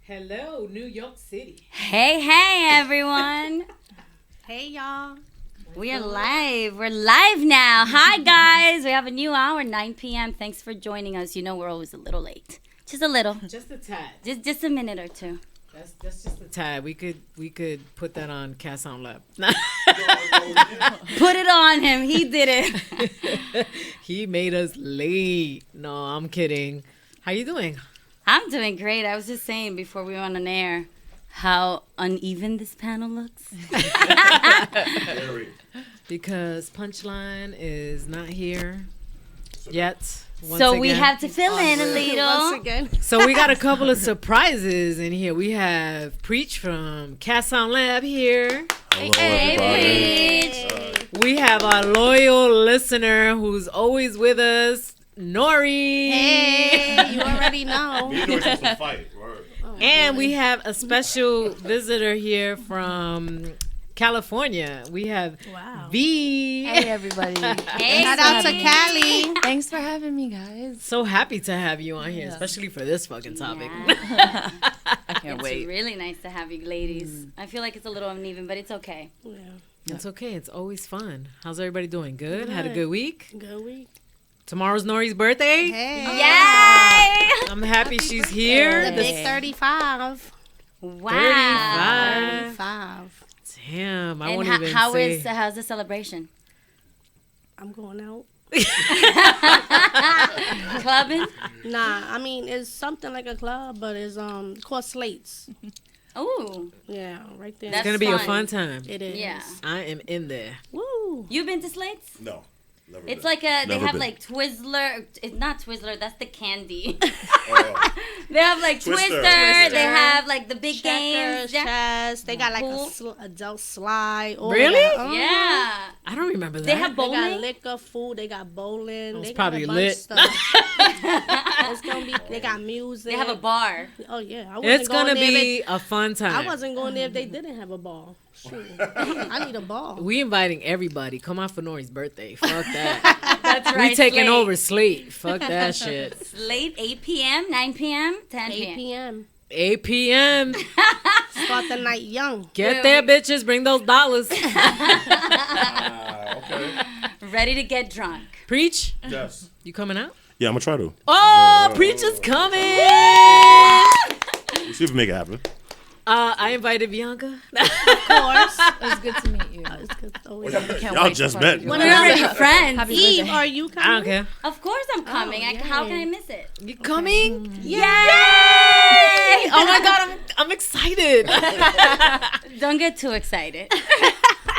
Hello, New York City. Hey, everyone. Hey, y'all. We are live. We're live now. Hi, guys. We have a new hour, 9 p.m. Thanks for joining us. You know we're always a little late. Just a little. Just a tad. Just a minute or two. That's just a tad. We could put that on Cast on Lab. Put it on him. He did it. He made us late. No, I'm kidding. How you doing? I'm doing great. I was just saying before we went on air how uneven this panel looks. Because Punchline is not here yet. So we have to fill in a little. Once again. So we got a couple of surprises in here. We have Preach from Cast Sound Lab here. Hello, Hey, everybody. Preach. We have our loyal listener who's always with us, Nori. Hey, you already know. Me and Nori supposed to fight. Word. And we have a special visitor here from California. We have Wow. V. Hey everybody. Hey, Shout out to sweetie. Cali. Thanks for having me, guys. So happy to have you on here, Yeah. especially for this fucking topic. Yeah. I can't It's wait. really nice to have you ladies. I feel like it's a little uneven, but it's okay. Yeah. It's okay. It's always fun. How's everybody doing? Good? Had a good week? Good week. Tomorrow's Nori's birthday. Hey. Yay! I'm happy she's here. The big 35. Wow. 35. Damn, I And won't even how say. is how's the celebration? I'm going out. Clubbing? Nah, I mean, it's something like a club, but it's called Slates. Ooh, Yeah, right there. It's That's going to be a fun. fun time. It is. yeah. I am in there. Woo. You been to Slates? No. Never It's been. like they Never have been. like Twizzler. It's not Twizzler. That's the candy. Oh, They have like Twister. Twister. They have like the big games. Checkers, chess. They got like Pool. adult slide. all Really? that. Uh-huh. Yeah. I don't remember that. They have They got bowling. liquor, food. They got bowling. It's They probably got a bunch lit. of stuff. It's gonna be. They got music. They have a bar. Oh yeah. I wasn't It's going to there if be a fun I time. wasn't going there if they didn't have a ball. Shoot. I need a ball. We inviting everybody. Come out for Nori's birthday. Fuck that. That's right. We taking Slate. over Slate. Fuck that shit. Slate 8 p.m., 9 p.m., 10 8 p.m. p.m. 8 p.m. Start the night young. Get there, bitches. Bring those dollars. okay. Ready to get drunk. Preach. Yes. You coming out? Yeah, I'm gonna try to. Oh, Preach is coming. We'll see if we make it happen. I invited Bianca. Of course. It was good to meet you. It's good. Always. Can't Y'all wait just to met. party. When We're already friends. Happy Eve, birthday. are you coming? I don't care. Of course I'm coming. yay. How can I miss it? You coming? Yay! Oh my God, I'm excited. Don't get too excited.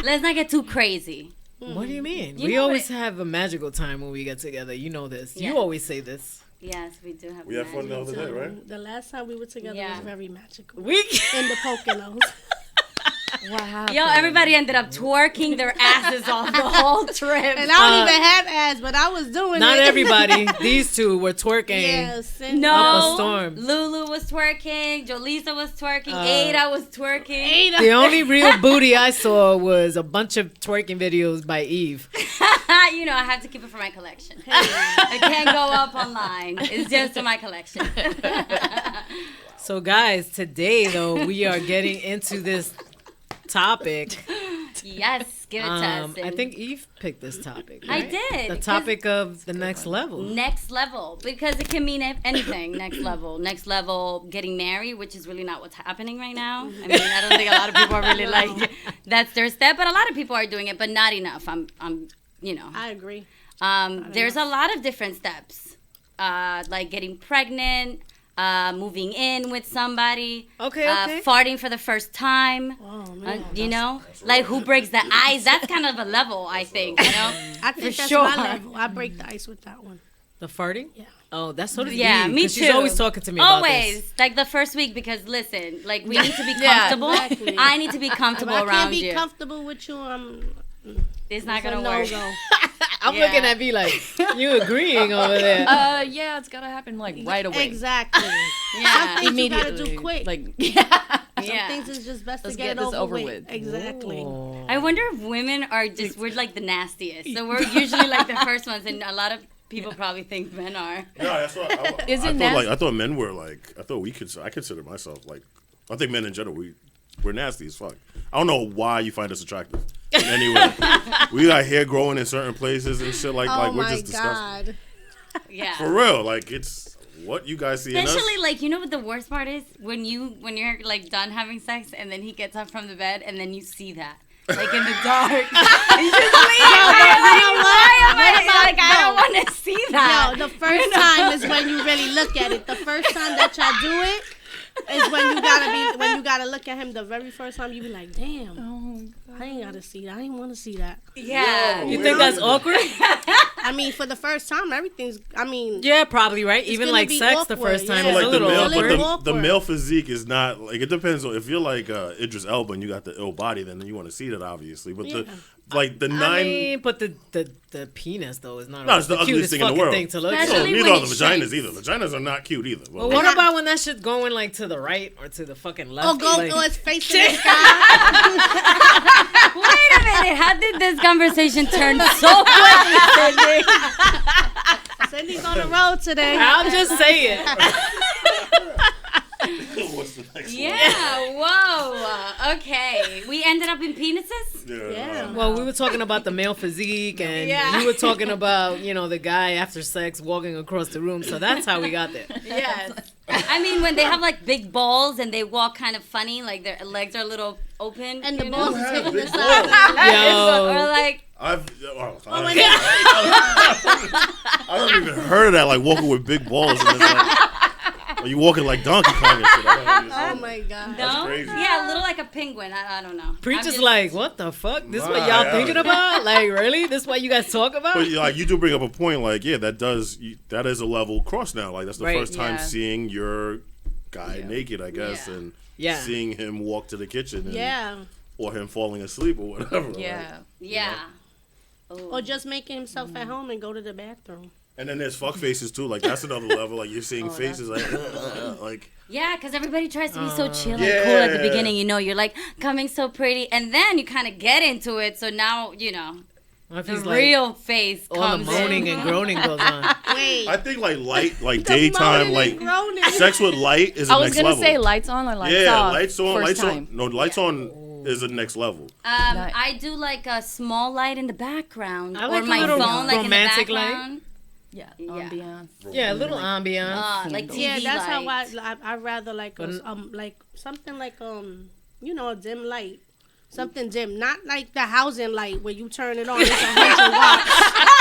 Let's not get too crazy. What do you mean? You We know always it. have a magical time when we get together. You know this. Yeah. You always say this. Yes, we do have We had fun the magic. other day, right? The last time we were together Yeah. was very magical. We In the Poconos. What happened? Yo, everybody ended up twerking their asses off the whole trip. And I don't even have ass, but I was doing not it. everybody. These two were twerking. Yes. Up a No, storm. Lulu was twerking, Jolisa was twerking, Uh, Ada was twerking. The only real booty I saw was a bunch of twerking videos by Eve. You know, I have to keep it for my collection. It can't go up online. It's just for my collection. So guys, today though we are getting into this topic. Yes, give it to us. I think Eve picked this topic. I Right? did. The 'cause topic of the next level. next level, because it can mean anything. Next level, getting married, which is really not what's happening right now. I mean, I don't think a lot of people are really like that's their step, but a lot of people are doing it, but not enough. I'm, you know. I agree. There's a lot of different steps, like getting pregnant, moving in with somebody, Okay. farting for the first time. Oh, man. You know, like who breaks the ice? That's kind of a level, I think. You know, I think for that's sure. my level. I break the ice with that one. The farting? Yeah. Oh, that's sort of Yeah, Eve, me 'cause too. She's always talking to me about Always, this. like the first week, because listen, like we need to be Yeah, comfortable. exactly. I need to be If comfortable I can't around be you. comfortable with you, It's not it's a gonna work. no-go. I'm Yeah. looking at me like, you agreeing over there. Yeah, it's gotta happen like right away. Exactly. Yeah. Some things you gotta Immediately. do quick. Like, yeah. Some Yeah. things is just best Let's to get, get it this over, over with. with. Exactly. Oh. I wonder if women are just we're like the nastiest. So we're usually like the first ones, and a lot of people probably think men are. No, that's what Is I it thought. Like nasty? I thought men were like. I consider myself like. I think men in general we're nasty as fuck. I don't know why you find us attractive. In any way. We got hair growing in certain places and shit like Oh we're my just disgusting. God. Yeah. For real, like it's what you guys see in us. Especially like you know what the worst part is when you're like done having sex and then he gets up from the bed and then you see that like in the dark. You just leave. Like, I don't want to see that. Yo, the first time is when you really look at it. The first time that y'all do it is when you gotta look at him. The very first time you be like, damn, I ain't gotta see that. I ain't want to see that. Yeah. You think that's awkward? I mean, for the first time, everything's. I mean, Yeah, probably, right? Even gonna like be sex the awkward, first time yeah. is Like a the little male, awkward. little but the awkward. male physique is not like it depends on if you're like Idris Elba and you got the ill body, then you want to see that obviously. But Yeah. the I nine. mean, but the penis though is not No, it's the cutest ugliest thing in the fucking world. thing to look Especially at. So neither when are it the vaginas shakes. either. Vaginas are not cute either. But what about when that shit going like to the right or to the fucking left? Like, it's facing the sky. Wait a minute. How did this conversation turn so quickly, Cindy? Cindy's on the road today. I'm just saying. What's the next Yeah. Whoa. Okay. We ended up in penises. one? Yeah. Well, we were talking about the male physique, and Yeah. you were talking about, the guy after sex walking across the room. So that's how we got there. Yes. I mean, when they have like big balls and they walk kind of funny, like their legs are a little open. And the you balls know? is hitting big the side. Yo. Or like, I when don't even heard of that. Like walking with big balls. And it's like, are you walking like Donkey Kong and shit? I don't Oh understand. my God. no? crazy. Yeah, a little like a penguin. I don't know. Preacher's I'm just- like, what the fuck? This what My y'all God. thinking about? Like, really? This what you guys talk about? But like you do bring up a point. Like that is a level cross now. Like that's the Right, first time yeah. seeing your guy naked, I guess, Yeah. and Yeah. seeing him walk to the kitchen. And, Yeah. Or him falling asleep or whatever. like. Yeah. Yeah. Or just making himself at home and go to the bathroom. And then there's fuck faces too. Like that's another level. Like you're seeing faces like Yeah, because everybody tries to be so chill and cool at the Yeah. beginning. You're like coming so pretty, and then you kind of get into it. So now What if the he's like, real face all the comes moaning in. and groaning goes on? Wait. I think like The daytime, moaning like and groaning. sex with light is the I was next gonna level. say lights on or lights yeah, off. lights on, first lights time. on. No, lights on is the next level. I do like a small light in the background, I like or a my little phone, like romantic in the light. background. Yeah, Yeah. ambiance. Yeah, a little ambiance. Like TV Yeah, that's how lights. I rather like like something like a dim light. Something dim, not like the housing light where you turn it on. It's 100 watts.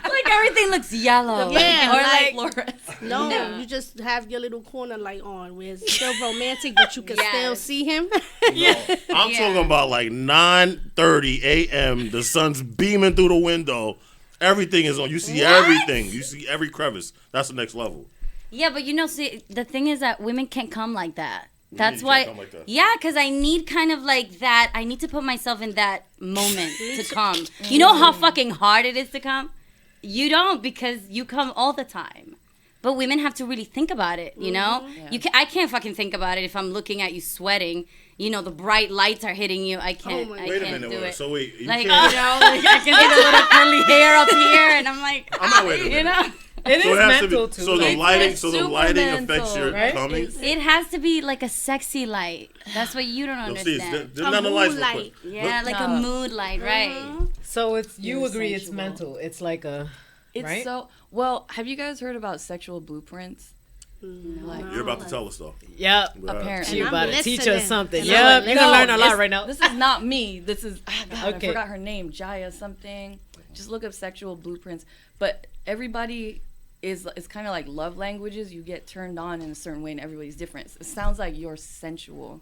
Like everything looks yellow. Yeah, or like- Fluorescent. No, you just have your little corner light on where it's still romantic, but you can still Yes. see him. I'm Yeah. talking about like 9:30 a.m. The sun's beaming through the window. Everything is on. You see What? everything. You see every crevice. That's the next level. Yeah, but see, the thing is that women can't come like that. do you That's mean you why. can't come like that? Yeah, because I need kind of like that. I need to put myself in that moment to come. You know how fucking hard it is to come? You don't, because you come all the time. But women have to really think about it, you know? I can't fucking think about it if I'm looking at you sweating. The bright lights are hitting you. I can't. my I Wait a can't minute. do Wait, it. so wait. You Like, can't, like I can see the little curly hair up here, and I'm like, I'm not waiting a you minute. know? It so is it has mental to be. too. So the Like, lighting. it's So the super lighting mental, affects your right? coming. It has to be like a sexy light. That's what you don't No, see, understand. there's none of lights. real moonlight. quick. Yeah, like a No. mood light, right? So you You're agree it's sensual. mental. It's like a It's right? so well. Have you guys heard about sexual blueprints? Like, You're about to tell us though. Yep. apparently. You I'm about to teach us listening. something. And Yep. I'm You're gonna learn a lot it's- right now. This is not me. This is God, Okay. I forgot her name. Jaya something. Just look up sexual blueprints. But everybody is kind of like love languages. You get turned on in a certain way, and everybody's different. It sounds like you're sensual,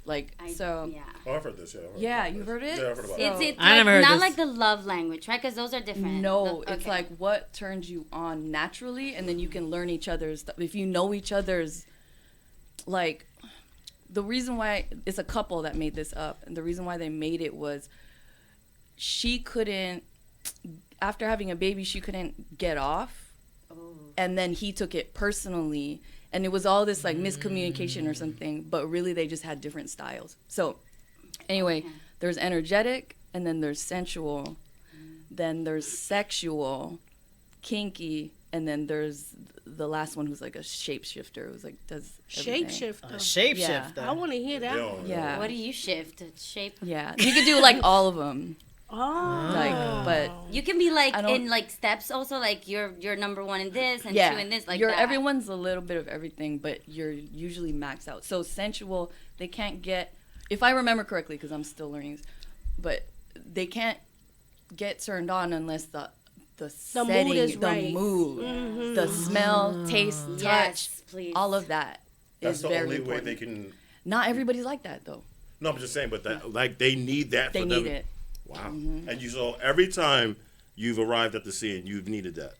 like so. Yeah. Oh, I've heard this. Yeah. I've heard Yeah, about you've this. heard it? Yeah, I've heard about So- it. It's I never heard not this. like the love language, right? Because those are different. No, The- it's okay. like what turns you on naturally, and then you can learn each other's. If you know each other's, like, the reason why it's a couple that made this up, and the reason why they made it was she couldn't, after having a baby, she couldn't get off, and then he took it personally, and it was all this like miscommunication or something. But really, they just had different styles. So, anyway, there's energetic, and then there's sensual, then there's sexual, kinky, and then there's the last one who's like a shapeshifter, who's like does everything. Shapeshifter. Shapeshifter. I want to hear that. Yo, one. Yeah. What do you shift? Shape? Yeah, you could do like all of them. Oh. Like, but You can be like I don't- in like steps also, like you're number one in this and yeah, two in this, like you're that. everyone's a little bit of everything, but you're usually maxed out. So sensual, they can't get, if I remember correctly, because I'm still learning this, but they can't get turned on unless the setting, mood is the right. mood, the smell, taste, touch, Yes, please. all of that That's is the very only important. way they can. Not everybody's like that though. No, I'm just saying, but that like they need that. They for need them. it. Wow. And you so every time you've arrived at the scene, you've needed that.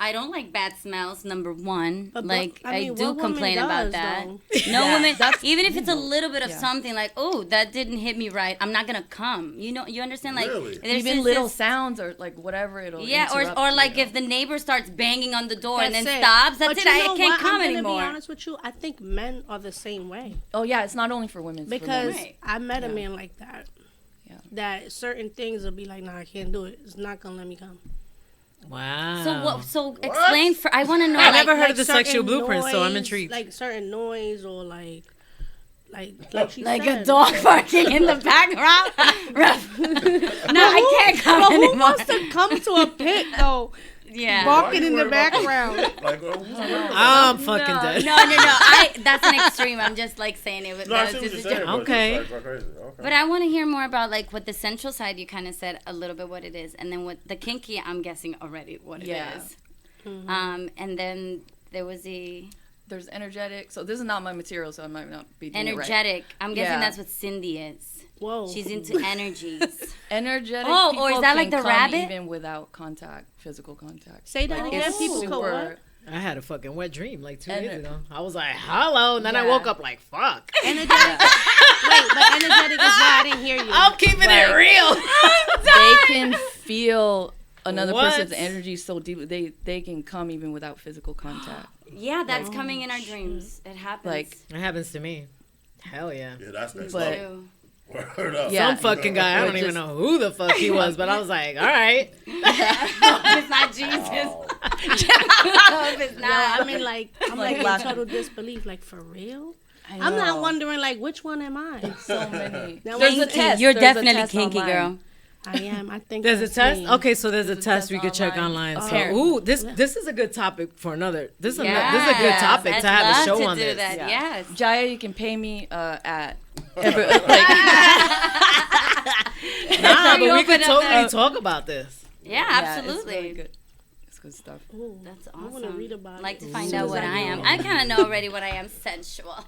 I don't like bad smells. Number one, But like I mean, I do what woman complain does, about that. though? No Yeah, woman, that's- even if it's a little bit of Yeah. something, like oh that didn't hit me right, I'm not gonna come. You know, you understand? Like Really? there's Even just little this- sounds or like whatever it'll Yeah, interrupt or you. like if the neighbor starts banging on the door and then That's it. stops, that's But it. you I know can't what? come I'm gonna anymore. be honest with you. I think men are the same way. Oh yeah, it's not only for women. It's for men. Because Right. I met a man like that. Yeah. That certain things will be like, nah, I can't do it. It's not gonna let me come. Wow. So what? So explain for. I want to know. I like, never heard Like of the certain sexual blueprint, so I'm noise, intrigued. Like certain noise or like she like said. a dog barking in the background. No, I can't come But who anymore. wants to come to a pit though? Yeah. Barking in the Why you worried about background. Like, who's worried about I'm fucking no, dead. no. That's an extreme. I'm just like saying it. No, I That's see what just you're a saying. joke. But Okay. it's like crazy. Okay. But I want to hear more about like what the sensual side you kind of said a little bit what it is, and then what the kinky I'm guessing already what it Yeah. is. And then there was the There's energetic. So this is not my material, so I might not be doing it right. energetic. I'm guessing Yeah. that's what Cindy is. Whoa. She's into energies. Energetic. Oh, or people is that like can the come rabbit? even without contact, physical contact. Say that Like, again. it's People could what? I had a fucking wet dream like 2 And days it- ago. I was like, hello. And then I Yeah. woke up like, fuck. Energetic. Wait, but energetic is why I didn't hear you. I'm keeping it Like- real. They can feel another What? person's energy so deeply. They can come even without physical contact. Yeah, that's coming in our dreams. It happens. Like It happens to me. Hell yeah. Yeah, that's next But- level. Too. Word up. Yeah. Some fucking guy. I don't even know who the fuck he was, but I was like, all right. It's not Jesus. Oh. If it's No, not. I mean like I'm like in last- total disbelief. Like for real? I I'm not know. wondering like which one am I? So many. Now, There's a kinky. test. You're There's a definitely test kinky, online. girl. I am. I think There's a that's test. me. Okay, so there's a There's a test test we could check online. online. Okay. So, ooh, this is a good topic for another. This is a good Yes, topic I'd to have a love show to on do this. that. Yeah. Yes. Jaya, you can pay me at Nah, but You we open could up totally that- talk about this. Yeah, Yeah, absolutely. It's really good. It's good stuff. Ooh, That's I awesome. want to read about I'd like to it. find Soon out as what I know. am. I kind of know already what I am. Sensual.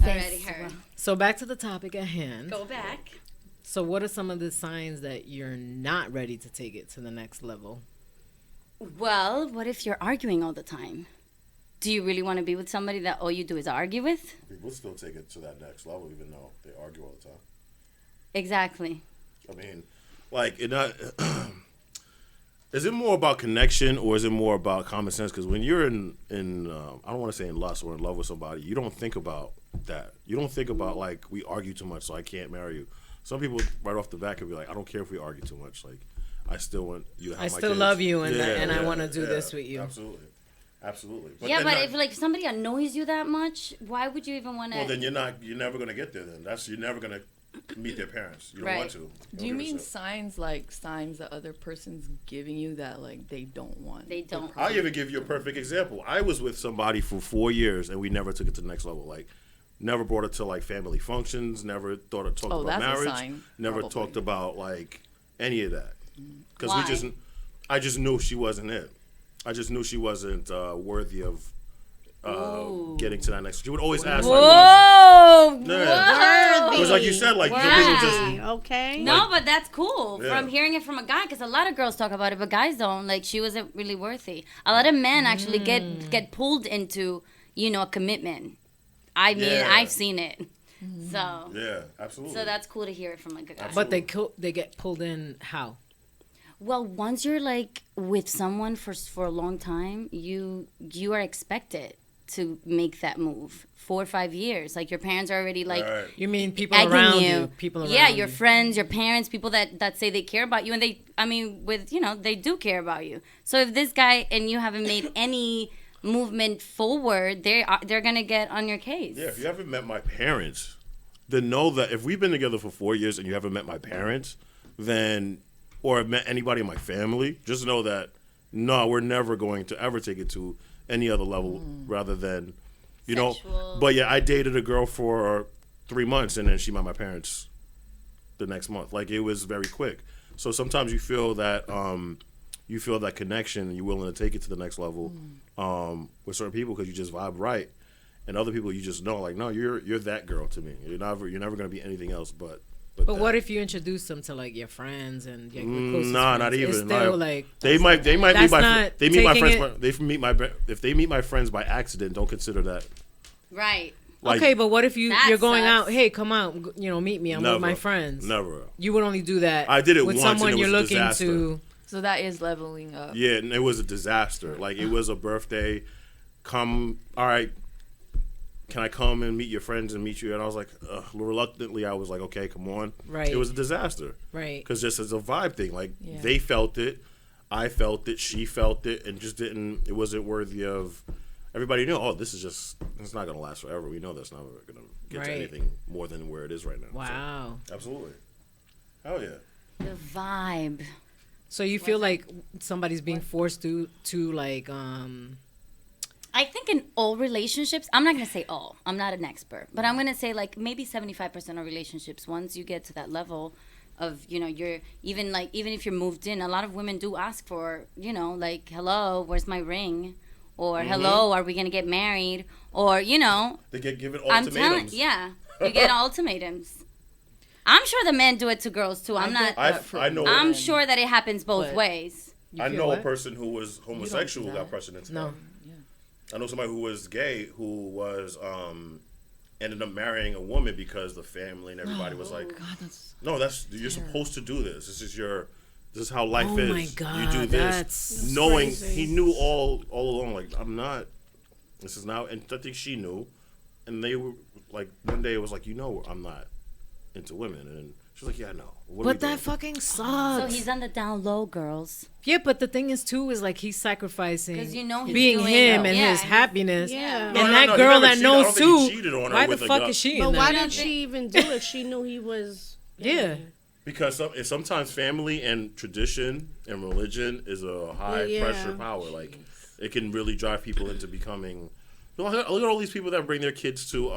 Already heard. So back to the topic at hand. Go back. So what are some of the signs that you're not ready to take it to the next level? Well, what if you're arguing all the time? Do you really want to be with somebody that all you do is argue with? People still take it to that next level, even though they argue all the time. Exactly. I mean, like, it not. Is it more about connection or is it more about common sense? Because when you're in I don't want to say in lust or in love with somebody, you don't think about that. You don't think about like we argue too much, so I can't marry you. Some people right off the bat could be like, I don't care if we argue too much. Like, I still want you to have I my still kids. love you and I wanna do this with you. Absolutely, absolutely. Yeah, then but not- if like somebody annoys you that much, why would you even want to? well, then you're never gonna get there. Then you're never gonna meet their parents. You don't Right. want to. Do you mean signs the other person's giving you that like they don't want? They don't. I'll even give you a perfect example. I was with somebody for 4 years and we never took it to the next level. Like, never brought it to like family functions. Never talked Oh, about that's a marriage. sign, Never probably. talked about like any of that. Because Why? I just knew she wasn't it. I just knew she wasn't worthy of getting to that next. She would always ask like, Whoa! Yeah. It was like you said, like some people just. Okay. No, but that's cool Yeah. from hearing it from a guy because a lot of girls talk about it, but guys don't. Like she wasn't really worthy. A lot of men actually get pulled into a commitment. I mean, Yeah. I've seen it. So Yeah, absolutely. so that's cool to hear it from like a guy. But they get pulled in how? Well, once you're like with someone for a long time, you are expected. to make that move. 4 or 5 years. Like your parents are already like Right. You mean people egging around you. you? People around yeah, you. your friends, your parents, people that say they care about you, and they do care about you. So if this guy and you haven't made any movement forward, they're gonna get on your case. Yeah, if you haven't met my parents, then know that if we've been together for 4 years and you haven't met my parents, then or met anybody in my family, just know that no, we're never going to ever take it to any other level rather than, you Sexual. know. But yeah, I dated a girl for 3 months and then she met my parents the next month. Like it was very quick. So sometimes you feel that connection and you're willing to take it to the next level with certain people because you just vibe right, and other people you just know like no, you're that girl to me. You're never gonna be anything else but. But that. what if you introduce them to like your friends and your closest Nah, friends? not even. It's still Like, like they might meet my That's fr- not they meet my taking friends it- by, they meet my if they meet my friends by accident, don't consider that. Right. Like, okay, but what if you're That going sucks. out? Hey, come out, meet me. I'm with my friends. Never. You would only do that. I did it with once and someone it you're was a looking disaster. to. So that is leveling up. Yeah, and it was a disaster. Like it was a birthday. Come, all right. Can I come and meet your friends and meet you? And I was like, reluctantly, I was like, okay, come on. Right. It was a disaster. Right. Because just as a vibe thing, like Yeah. they felt it, I felt it, she felt it, and just didn't. It wasn't worthy of. Everybody knew. Oh, it's not gonna last forever. We know that's not gonna get to Right. anything more than where it is right now. Wow. So, absolutely. Hell yeah. The vibe. So you feel like somebody's being forced to like I think in all relationships, I'm not going to say all. I'm not an expert. But I'm going to say like maybe 75% of relationships, once you get to that level of, you're even if you're moved in, a lot of women do ask for, like, hello, where's my ring? Or hello, are we going to get married? Or, They get given I'm ultimatums. telling, yeah, you get ultimatums. I'm sure the men do it to girls too. I'm not. I know. I'm sure that it happens both But- ways. I feel know what? a person who was homosexual do who got that. pressured into No. that. I know somebody who was gay who was ended up marrying a woman because the family and everybody was like, God, that's "No, you're supposed to do this. This is how life Oh is. my You God, do that's this." Knowing crazy. he knew all along, like I'm not. This is now, and I think she knew, and they were like one day it was like, I'm not into women, and she was like, "Yeah, no." What are we But that doing? fucking So sucks. he's on the down low, girls. Yeah, but the thing is too is like he's sacrificing 'Cause he's being doing him it. and Yeah, his he's- happiness. Yeah. And No, that he girl never that cheated. I knows don't think he too. cheated on her Why the with a fuck guy. is she But in why there? did she even do it? She knew he was. Yeah. Because sometimes family and tradition and religion is a high Yeah. pressure power. Like it can really drive people into becoming. Look at all these people that bring their kids to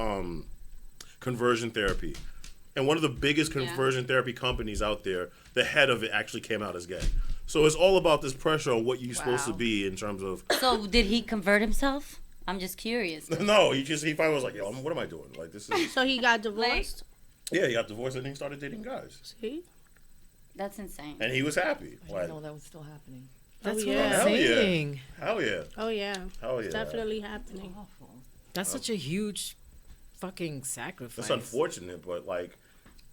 conversion therapy, and one of the biggest conversion therapy companies out there, the head of it actually came out as gay. So it's all about this pressure on what you're supposed to Wow. be in terms of. So did he convert himself? I'm just curious. No, he finally was like, "Yo, what am I doing? Like this is." So he got divorced. Yeah, he got divorced and he started dating guys, See? That's insane. and he was happy. I Like didn't know that was still happening. That's Oh, what yeah. I'm Hell yeah. saying. hell yeah, Oh yeah. hell yeah. It's definitely happening. Awful. That's such a huge fucking sacrifice. That's unfortunate, but like.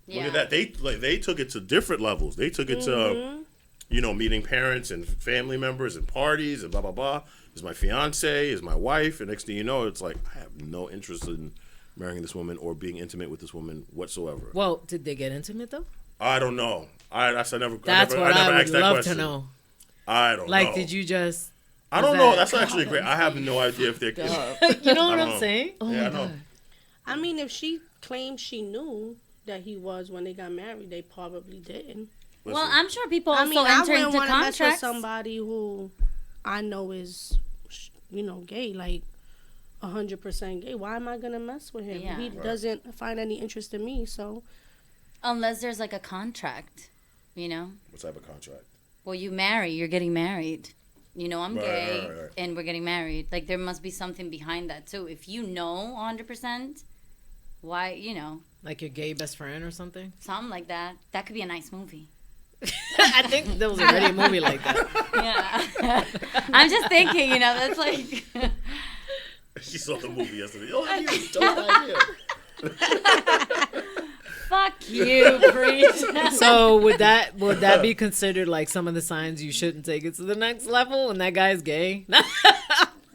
Yeah. Look at that. They took it to different levels. They took it to, meeting parents and family members and parties and blah, blah, blah. Is my fiance, is my wife. And next thing you know, it's like, I have no interest in marrying this woman or being intimate with this woman whatsoever. Well, did they get intimate though? I don't know. That's I never what I never would asked that love question. to know. I don't know. Like, did you just? I don't is know. that- That's actually great. I have no idea if they're. You know what I I'm don't saying? Yeah, I know. I mean, if she claims she knew that he was when they got married, they probably didn't. Well, Listen, I'm sure people I also mean, I enter wouldn't into want to mess with contracts. somebody who I know is, gay, like 100% gay. Why am I gonna mess with him? Yeah. He Right. doesn't find any interest in me, so Unless there's like a contract, what type of contract? Well, you marry, you're getting married. I'm Right, gay right. and we're getting married. Like there must be something behind that too. If you know 100%, why, Like your gay best friend or something? something like that. That could be a nice movie. I think there was already a movie like that. Yeah. I'm just thinking, that's like She saw the movie yesterday. Oh, you dope idea. fuck you, preach. So would that be considered like some of the signs you shouldn't take it to the next level when that guy's gay?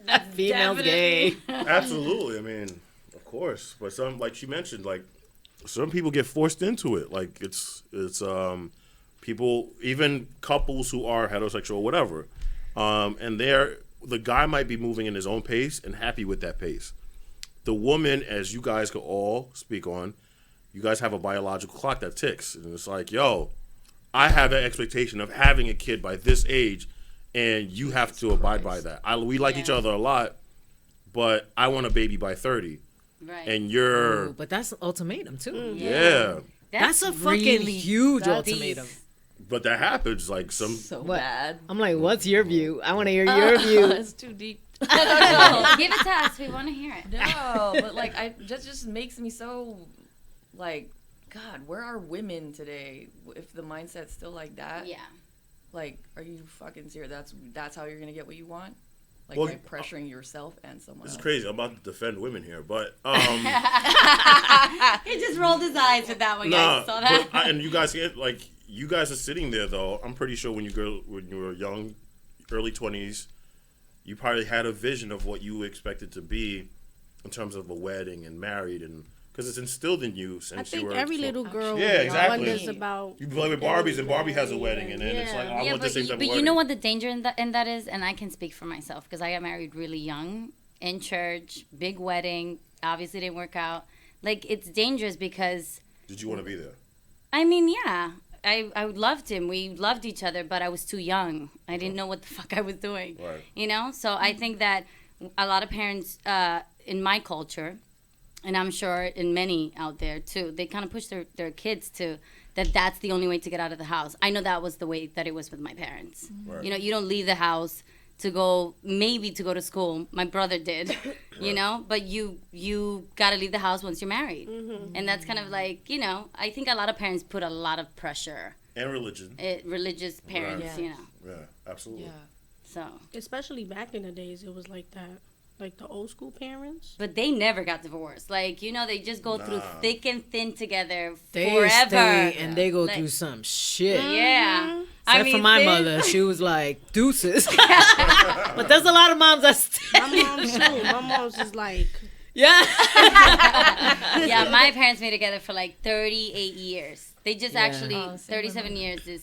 That female's gay. Absolutely. I mean, of course. But some, like she mentioned, like some people get forced into it. Like it's people, even couples who are heterosexual or whatever, and the guy might be moving in his own pace and happy with that pace. The woman, as you guys could all speak on, you guys have a biological clock that ticks, and it's like, yo, I have an expectation of having a kid by this age, and you have to abide by that. We like each other a lot, but I want a baby by 30. Right. And you're... But that's an ultimatum, too. Yeah. That's a fucking huge ultimatum. But that happens, like some... So What? bad. I'm like, what's your view? I want to hear your view. It's too deep. Give it to us. We want to hear it. No, but like just makes me so like, God, where are women today? If the mindset's still like that, Yeah. like, are you fucking serious? That's how you're gonna get what you want? Like Well, by pressuring yourself and someone This is else. crazy. I'm about to defend women here, but He just rolled his eyes with that one, guys. Saw that? but and you guys are sitting there though. I'm pretty sure when you were young, early 20s, you probably had a vision of what you expected to be in terms of a wedding and married, and because it's instilled in you since I you think were every little girl Yeah, exactly. wonders about. You play with Barbies and Barbie has a wedding, and then it's like, oh, I want the same type of but wedding. you know what the danger in that is, and I can speak for myself because I got married really young in church, big wedding, obviously didn't work out. Like it's dangerous because Did you want to be there? I mean, yeah, I loved him. We loved each other, but I was too young. I didn't know what the fuck I was doing. Right. You know, so I think that a lot of parents in my culture, and I'm sure in many out there too, they kind of push their kids to that's the only way to get out of the house. I know that was the way that it was with my parents. Right. You know, you don't leave the house to go to school. My brother did, you know, but you got to leave the house once you're married. And that's kind of like, you know, I think a lot of parents put a lot of pressure. And religion. Religious parents, Right. you know. Yeah, absolutely. Yeah. So, Especially back in the days, it was like that. Like the old school parents. but they never got divorced. Like, you know, they just go through thick and thin together They forever. stay and they go Like- through some shit. Yeah. Except for my mother, she was like, deuces. But there's a lot of moms that stay. My mom's too. My mom's is like, Yeah. Yeah, my parents been together for like 38 years. They just Yeah. actually, Oh, same 37 years this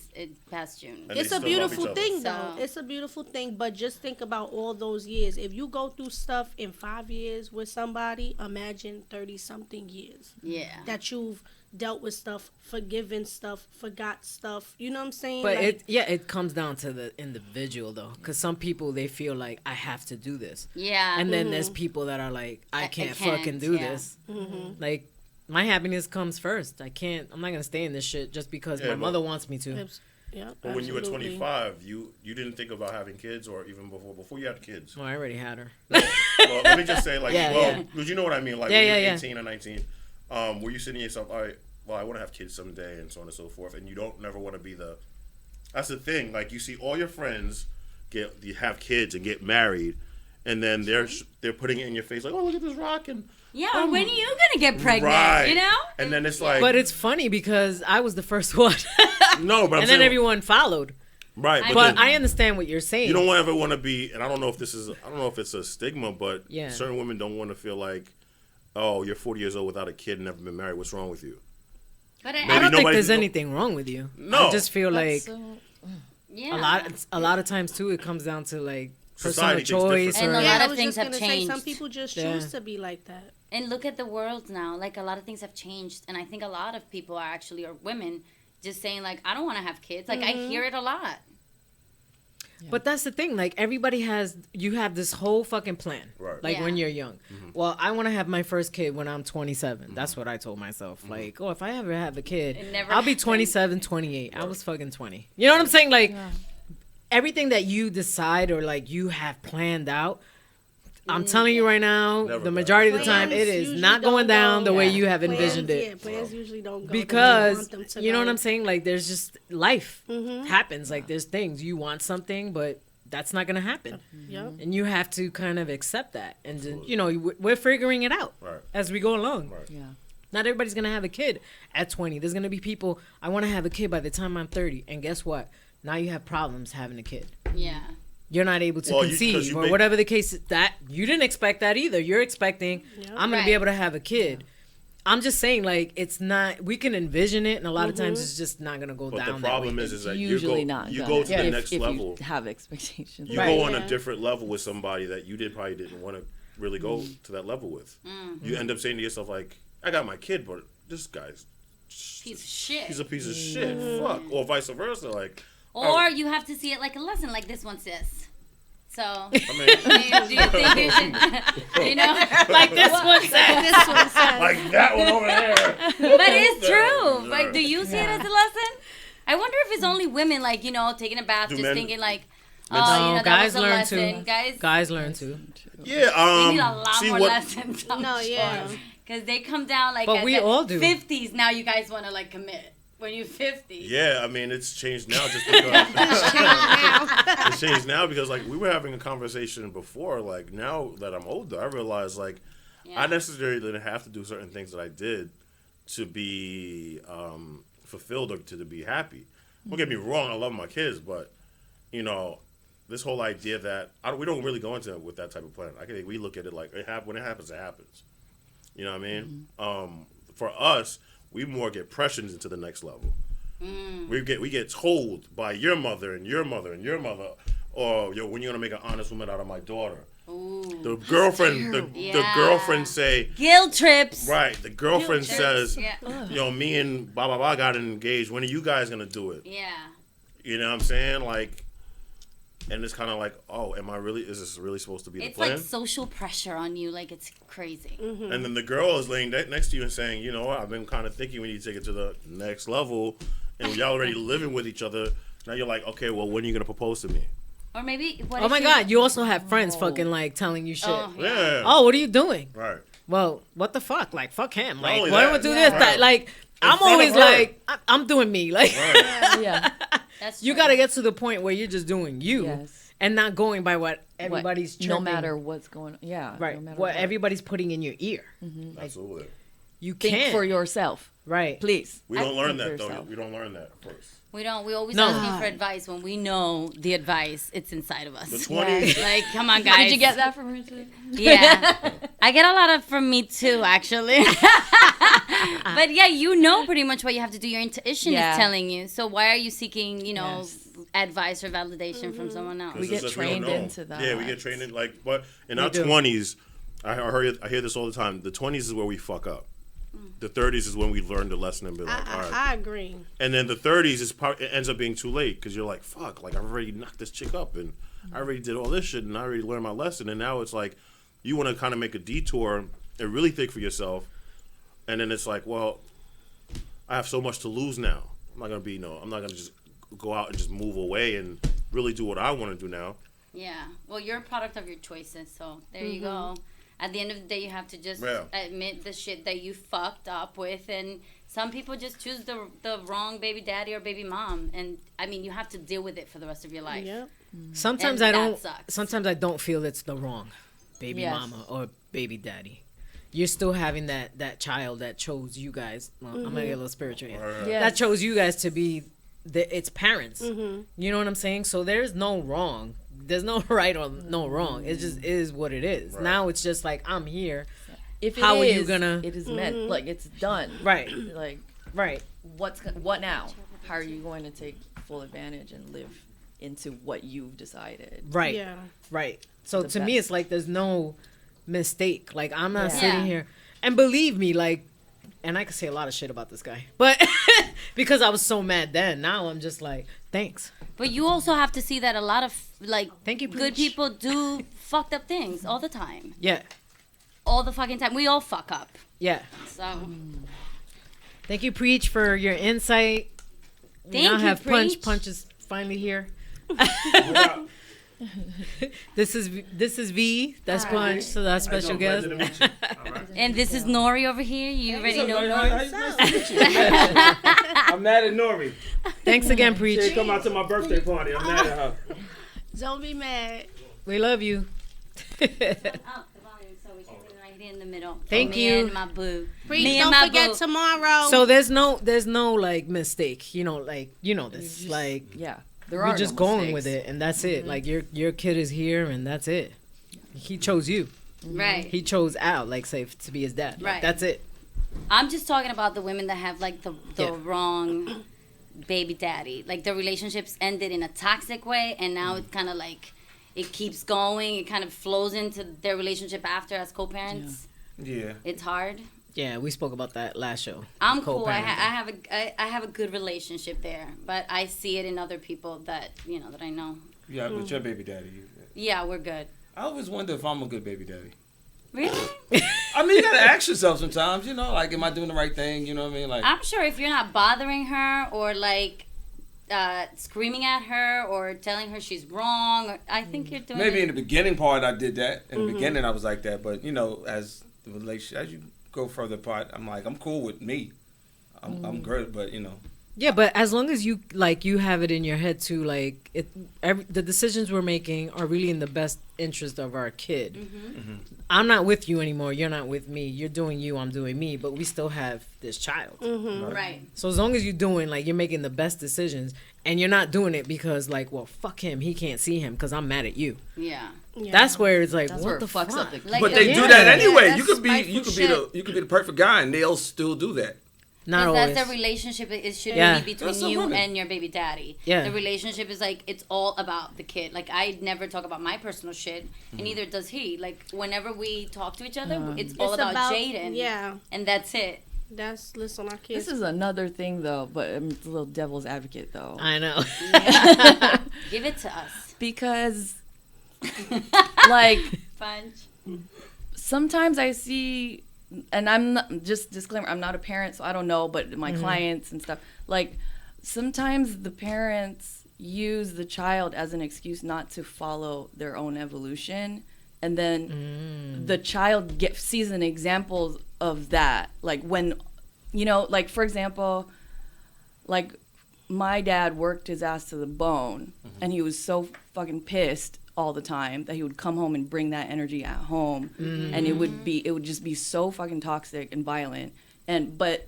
past June. And they it's a still love beautiful each other. thing, So- though. It's a beautiful thing, but just think about all those years. If you go through stuff in 5 years with somebody, imagine 30-something years Yeah. that you've dealt with stuff, forgiven stuff, forgot stuff. You know what I'm saying? But Like, it comes down to the individual though, because some people they feel like I have to do this, Yeah. and then there's people that are like I can't fucking do yeah. this. Like my happiness comes first. I'm not gonna stay in this shit just because Yeah, my but- mother wants me to. yeah, But when you were absolutely. 25, you didn't think about having kids, or even before you had kids. Oh, I already had her. Well, let me just say, like, Yeah, well, yeah. because you know what I mean. Like, Yeah, when yeah, you're yeah. 18 or 19, were you sitting yourself, all right, well, I want to have kids someday, and so on and so forth, and you don't never want to be the. That's the thing. Like, you see all your friends have kids and get married, and then they're putting it in your face, like, oh, look at this rock, and Yeah, when are you going to get pregnant? right, You know? and then it's like, But it's funny because I was the first one, no, but I'm and then saying, everyone followed. right, but, But then, I understand what you're saying. you don't ever want to be, and I don't know if it's a stigma, but Yeah. certain women don't want to feel like, oh, you're 40 years old without a kid and never been married. What's wrong with you? But I Maybe don't think nobody- there's anything wrong with you. No. I just feel like yeah. a lot of times too, it comes down to like personal Society thinks choice different. And or a Yeah, lot I of was things just have gonna say, some changed. people just Yeah. choose to be like that. And look at the world now. Like, a lot of things have changed. And I think a lot of people are actually, or women, just saying, like, I don't want to have kids. Like, I hear it a lot. But that's the thing. Like everybody you have this whole fucking plan. Right. Like Yeah. when you're young. Well, I want to have my first kid when I'm 27. That's what I told myself. Like, oh, if I ever have a kid, It never I'll be happened. 27, 28. I was fucking 20. You know what I'm saying? Like everything that you decide or like you have planned out. I'm telling you right now, Never the does. majority of the time, Plans it is usually not going don't down go- the way Yeah. you have Plans, envisioned it. Yeah, plans usually don't go the way Because want them to you know go. what I'm saying, like there's just life happens. Like there's things you want something, but that's not gonna happen, Yep. and you have to kind of accept that. And then, you know, we're figuring it out Right. as we go along. Right. Yeah. Not everybody's gonna have a kid at 20. There's gonna be people I want to have a kid by the time I'm 30, and guess what? Now you have problems having a kid. Yeah. you're not able to Well, 'cause conceive you or make- whatever the case is. That you didn't expect that either. You're expecting I'm gonna be Right. able to have a kid. I'm just saying, like, it's not. We can envision it, and a lot of times it's just not gonna go But down. the problem that way. is that Usually not. you gonna. go to the If- next if level. You have expectations. You Right. go on Yeah. a different level with somebody that you probably didn't want to really go to that level with. You end up saying to yourself like, I got my kid, but this guy's Piece of shit. he's a piece of shit. Fuck, or vice versa. Like, Or you have to see it like a lesson, like this one says. So, I do mean, you think you should, you know? Like this one said. This one says. like that one over there. But it's true. Like, do you see it as a lesson? I wonder if it's only women, like, you know, taking a bath, Do just men- thinking like, men- oh, you No, know, that guys was a learn lesson. too. Guys, Guys learn too. Yeah. they need a lot See more what? lessons. No, yeah. Because they come down like But at we the all do. 50s. Now you guys want to like commit when you're 50. Yeah, I mean it's changed now just because it's changed now because like we were having a conversation before. Like now that I'm older, I realize like Yeah. I necessarily didn't have to do certain things that I did to be fulfilled or to be happy. Don't get me wrong, I love my kids, but you know, this whole idea that we don't really go into it with that type of plan. I think we look at it like when it happens, it happens. You know what I mean? For us, we more get pressured into the next level. We get told by your mother and your mother and your mother, or yo, when you're gonna make an honest woman out of my daughter. The girlfriend, the Yeah. girlfriend say, Guilt trips. right. The girlfriend says, Yeah. you know, me and blah blah blah got engaged. When are you guys gonna do it? Yeah. You know what I'm saying? Like, and it's kind of like, oh, is this really supposed to be the It's plan? like social pressure on you. Like, it's crazy. And then the girl is laying next to you and saying, you know what, I've been kind of thinking we need to take it to the next level. And y'all already living with each other. Now you're like, okay, well, when are you going to propose to me? Or maybe, what Oh if my you- God, you also have friends fucking like telling you shit. Oh, Yeah. Oh, what are you doing? Right. Well, what the fuck? Like, fuck him. Like, only why that. don't we do Yeah. this? That, like, I'm front of always her. like, I'm doing me. Like, Yeah. That's you true. got to get to the point where you're just doing you Yes. and not going by what everybody's no chirping. matter what's going on. Yeah. Right. No matter what everybody's putting in your ear. Absolutely. You Think can't. for yourself, Right. please. We don't learn Think for that, though. yourself. We don't learn that first. We don't. We always No. asking for advice when we know the advice. It's inside of us. The 20s. Like, come on, guys. Did you get that from her too? Yeah. I get a lot of from me too, actually. But yeah, you know pretty much what you have to do. Your intuition Yeah. is telling you. So why are you seeking, you know, Yes. advice or validation from someone else? We get It's just trained don't know. into that. Yeah, we get trained in, like, but in our do. 20s, I hear this all the time. The 20s is where we fuck up. The 30s is when we learn the lesson and be like, all right. I agree. And then the 30s it ends up being too late because you're like, fuck, like I've already knocked this chick up and I already did all this shit and I already learned my lesson. And now it's like you want to kind of make a detour and really think for yourself. And then it's like, well, I have so much to lose now. I'm not going to just go out and just move away and really do what I want to do now. Yeah. Well, you're a product of your choices, so there you go. At the end of the day, you have to just Yeah. admit the shit that you fucked up with, and some people just choose the wrong baby daddy or baby mom, and I mean, you have to deal with it for the rest of your life. Yep. Sometimes And I that don't. sucks. Sometimes I don't feel it's the wrong baby Yes. mama or baby daddy. You're still having that child that chose you guys. Well, I'm gonna get a little spiritual here. Yes. That chose you guys to be its parents. You know what I'm saying? So there's no wrong. There's no right or no wrong. It just is what it is. Right. Now it's just like I'm here. If it How are you is, gonna- It is meant like it's done. Right. Like Right. what now? How are you going to take full advantage and live into what you've decided? Right. Yeah. Right. So The to me, best. it's like there's no mistake. Like I'm not Yeah. sitting Yeah. here, and believe me, like, and I could say a lot of shit about this guy, but because I was so mad then, now I'm just like, thanks. But you also have to see that a lot of like Thank you, good Preach. people do fucked up things all the time, Yeah. all the fucking time. We all fuck up. Yeah. So Thank you, Preach, for your insight. We now Thank you, have Preach. Punch is finally here. This is V. That's Punch. So that's special guest. and this is Nori over here. You already know Nori. I'm mad at Nori. Thanks again, She Preach. didn't come out to my birthday party. I'm mad at her. Don't be mad. We love you. Up the volume so we can be right here in the middle. Thank Me you. and my boo. Preach, Me and don't my forget boo. tomorrow. So there's no like mistake. You know, like you know this. Like Yeah. There We're are just no going mistakes. with it, and that's it. Like your kid is here, and that's it. He chose you. Right. He chose Al, like say, to be his dad. Like, Right. that's it. I'm just talking about the women that have like the Yeah. wrong baby daddy. Like the relationships ended in a toxic way, and now it's kind of like it keeps going. It kind of flows into their relationship after as co-parents. Yeah. It's hard. Yeah, we spoke about that last show. I'm cool. I Co-parenting. have a good relationship there, but I see it in other people that that I know. Yeah, with your baby daddy. Yeah, we're good. I always wonder if I'm a good baby daddy. Really? I mean, you gotta ask yourself sometimes, like, am I doing the right thing? You know what I mean? Like, I'm sure if you're not bothering her or like screaming at her or telling her she's wrong, or, I think you're doing maybe it. in the beginning part I did that. In the beginning I was like that, but as the relationship, as you go further apart, I'm like, I'm cool with me. I'm good, but Yeah, but as long as you have it in your head too, like the decisions we're making are really in the best interest of our kid. I'm not with you anymore. You're not with me. You're doing you. I'm doing me. But we still have this child. Right. So as long as you're doing you're making the best decisions, and you're not doing it because well, fuck him. He can't see him because I'm mad at you. Yeah. That's where it's like, That's what where it the fucks fuck? up the kid. Like, but they do Yeah. that anyway. Yeah, you that's could be spiteful the perfect guy and they'll still do that. Not Because always. that's the relationship. It shouldn't Yeah. be between That's a you woman. and your baby daddy. Yeah. The relationship is it's all about the kid. Like I never talk about my personal shit, and neither does he. Like whenever we talk to each other, it's all about Jaden. Yeah, And that's it. that's listen. Our kids. This is another thing, though, but I'm a little devil's advocate, though. I know. Give it to us. Because, like, Punch. sometimes I see, and I'm not, just disclaimer, I'm not a parent, so I don't know, but my clients and stuff, like, sometimes the parents use the child as an excuse not to follow their own evolution. And then the child sees an example of that. Like when, like for example, like my dad worked his ass to the bone and he was so fucking pissed all the time that he would come home and bring that energy at home. And it would just be so fucking toxic and violent. But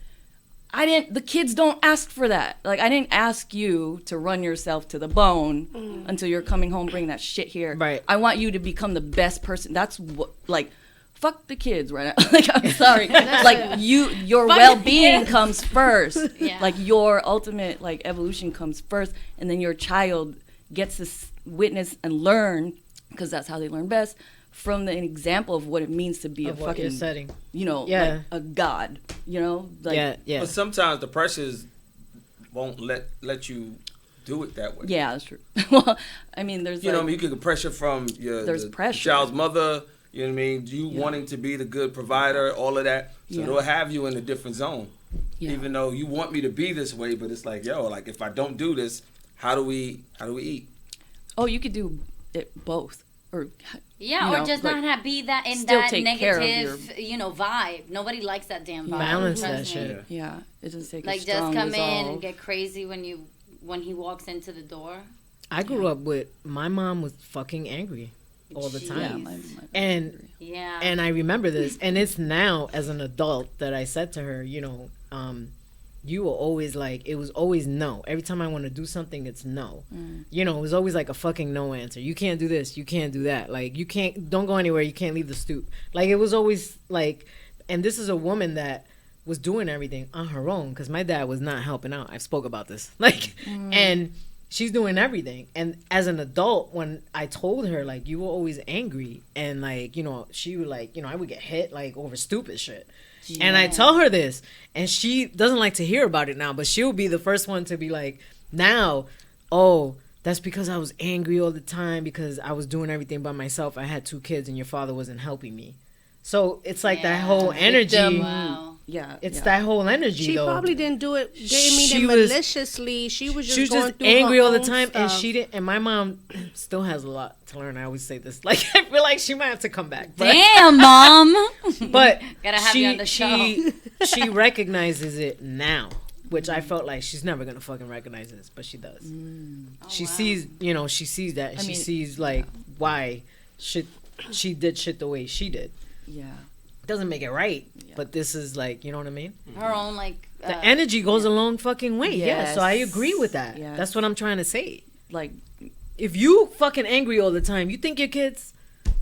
the kids don't ask for that. Like, I didn't ask you to run yourself to the bone until you're coming home, bring that shit here. Right. I want you to become the best person. That's what, like, fuck the kids right now. Like, I'm sorry. Like, your Fuck well-being the kids. comes first. Yeah. Like, your ultimate, like, evolution comes first. And then your child gets to witness and learn, because that's how they learn best, from an example of what it means to be Of a what you're fucking, setting. Yeah. Like a god, Like, Yeah. But sometimes the pressures won't let you do it that way. Yeah, that's true. Well, I mean, there's You know what I mean? You get pressure from There's the pressure. child's mother, you know what I mean? You wanting to be the good provider, all of that. So Yeah. they'll have you in a different zone. Yeah. Even though you want me to be this way, but it's like, like if I don't do this, how do we eat? Oh, you could do it both, or Yeah, you or know, just like, not be that in still that take care of negative, vibe. Nobody likes that damn vibe. Balance trust that me. shit. yeah, it doesn't take Like a just strong come in resolve. and get crazy when he walks into the door. I grew up with my mom was fucking angry all the Jeez. time. Yeah, my And Yeah. And I remember this, and it's now as an adult that I said to her, you were always it was always no. Every time I want to do something, it's no. It was always like a fucking no answer. You can't do this, you can't do that. Like, don't go anywhere, you can't leave the stoop. Like, it was always and this is a woman that was doing everything on her own, because my dad was not helping out. I spoke about this. And she's doing everything. And as an adult, when I told her, you were always angry, and she would I would get hit over stupid shit. Yeah. And I tell her this, and she doesn't like to hear about it now, but she'll be the first one to be now, oh, that's because I was angry all the time because I was doing everything by myself. I had 2 kids and your father wasn't helping me. So it's that whole energy. Wow. Yeah, It's that whole energy, She though. probably didn't do it. Didn't mean She it was- maliciously. She was just She was going just through angry her all the own time, and stuff. she didn't. And my mom still has a lot to learn. I always say this. I feel like she might have to come back. But, Damn, mom. but Gotta have you on the show. she recognizes it now, which I felt like she's never gonna fucking recognize this, but she does. She sees, she sees that, and she mean, sees why she did shit the way she did. Yeah. Doesn't make it right, but this is you know what I mean. Her own The energy goes a long fucking way. Yeah, so I Yes. agree with that. Yes. That's what I'm trying to say. like If you fucking angry all the time, you think your kids?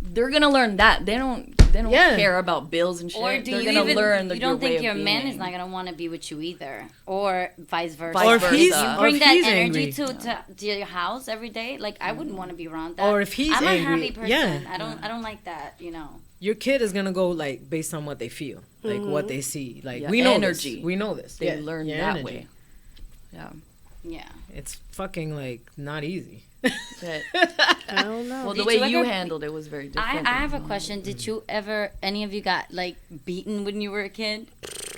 they're gonna learn that. They don't Yeah. care about bills and shit. Or do they're you gonna even learn the you don't way think of your being man is angry. not gonna want to be with you either, or vice versa? Vice Or if he's versa. You or bring if that he's energy angry. to your house every day. Like I wouldn't want to be around that. Or if he's I'm angry, a happy person. yeah. I don't like that. You know. Your kid is gonna go like based on what they feel, like what they see. Like Yeah, we know energy. This. We know this. They Yeah, learn your that energy. way. Yeah. Yeah. It's fucking like not easy. But, I don't know. well, the Did way you you ever- handled it was very different. I have a question. Did you ever, any of you got like beaten when you were a kid?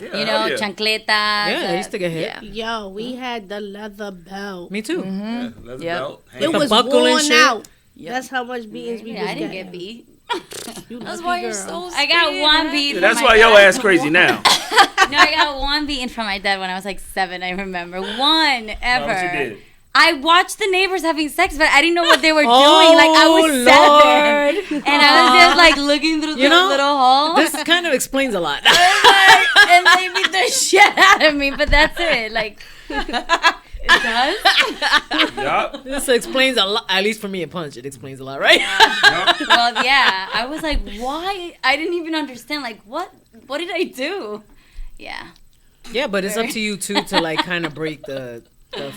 Yeah, You know, hell yeah. chancletas. Yeah, I used to get hit. Yeah. Yo, we had the leather belt. Me too. Yeah, leather Yep. belt, It hand- was buckle and worn shit. out. Yep. That's how much beatings we Yeah, was I didn't getting. get beat. You That's lucky why you're girl. so. I got scared. one beat. Yeah, that's from why my your dad. ass crazy now. No, I got one beating from my dad when I was like 7. I remember one ever. What you did? I watched the neighbors having sex, but I didn't know what they were doing. Oh, Like I was 7, Lord. and I was just like looking through You the know, little hole. This kind of explains a lot. And they beat the shit out of me, but that's it. Like, it does? Yup. This explains a lot. At least for me, a punch. It explains a lot, right? Well, yeah. I was like, why? I didn't even understand. Like, what did I do? Yeah. Yeah, but it's up to you too to like kind of break the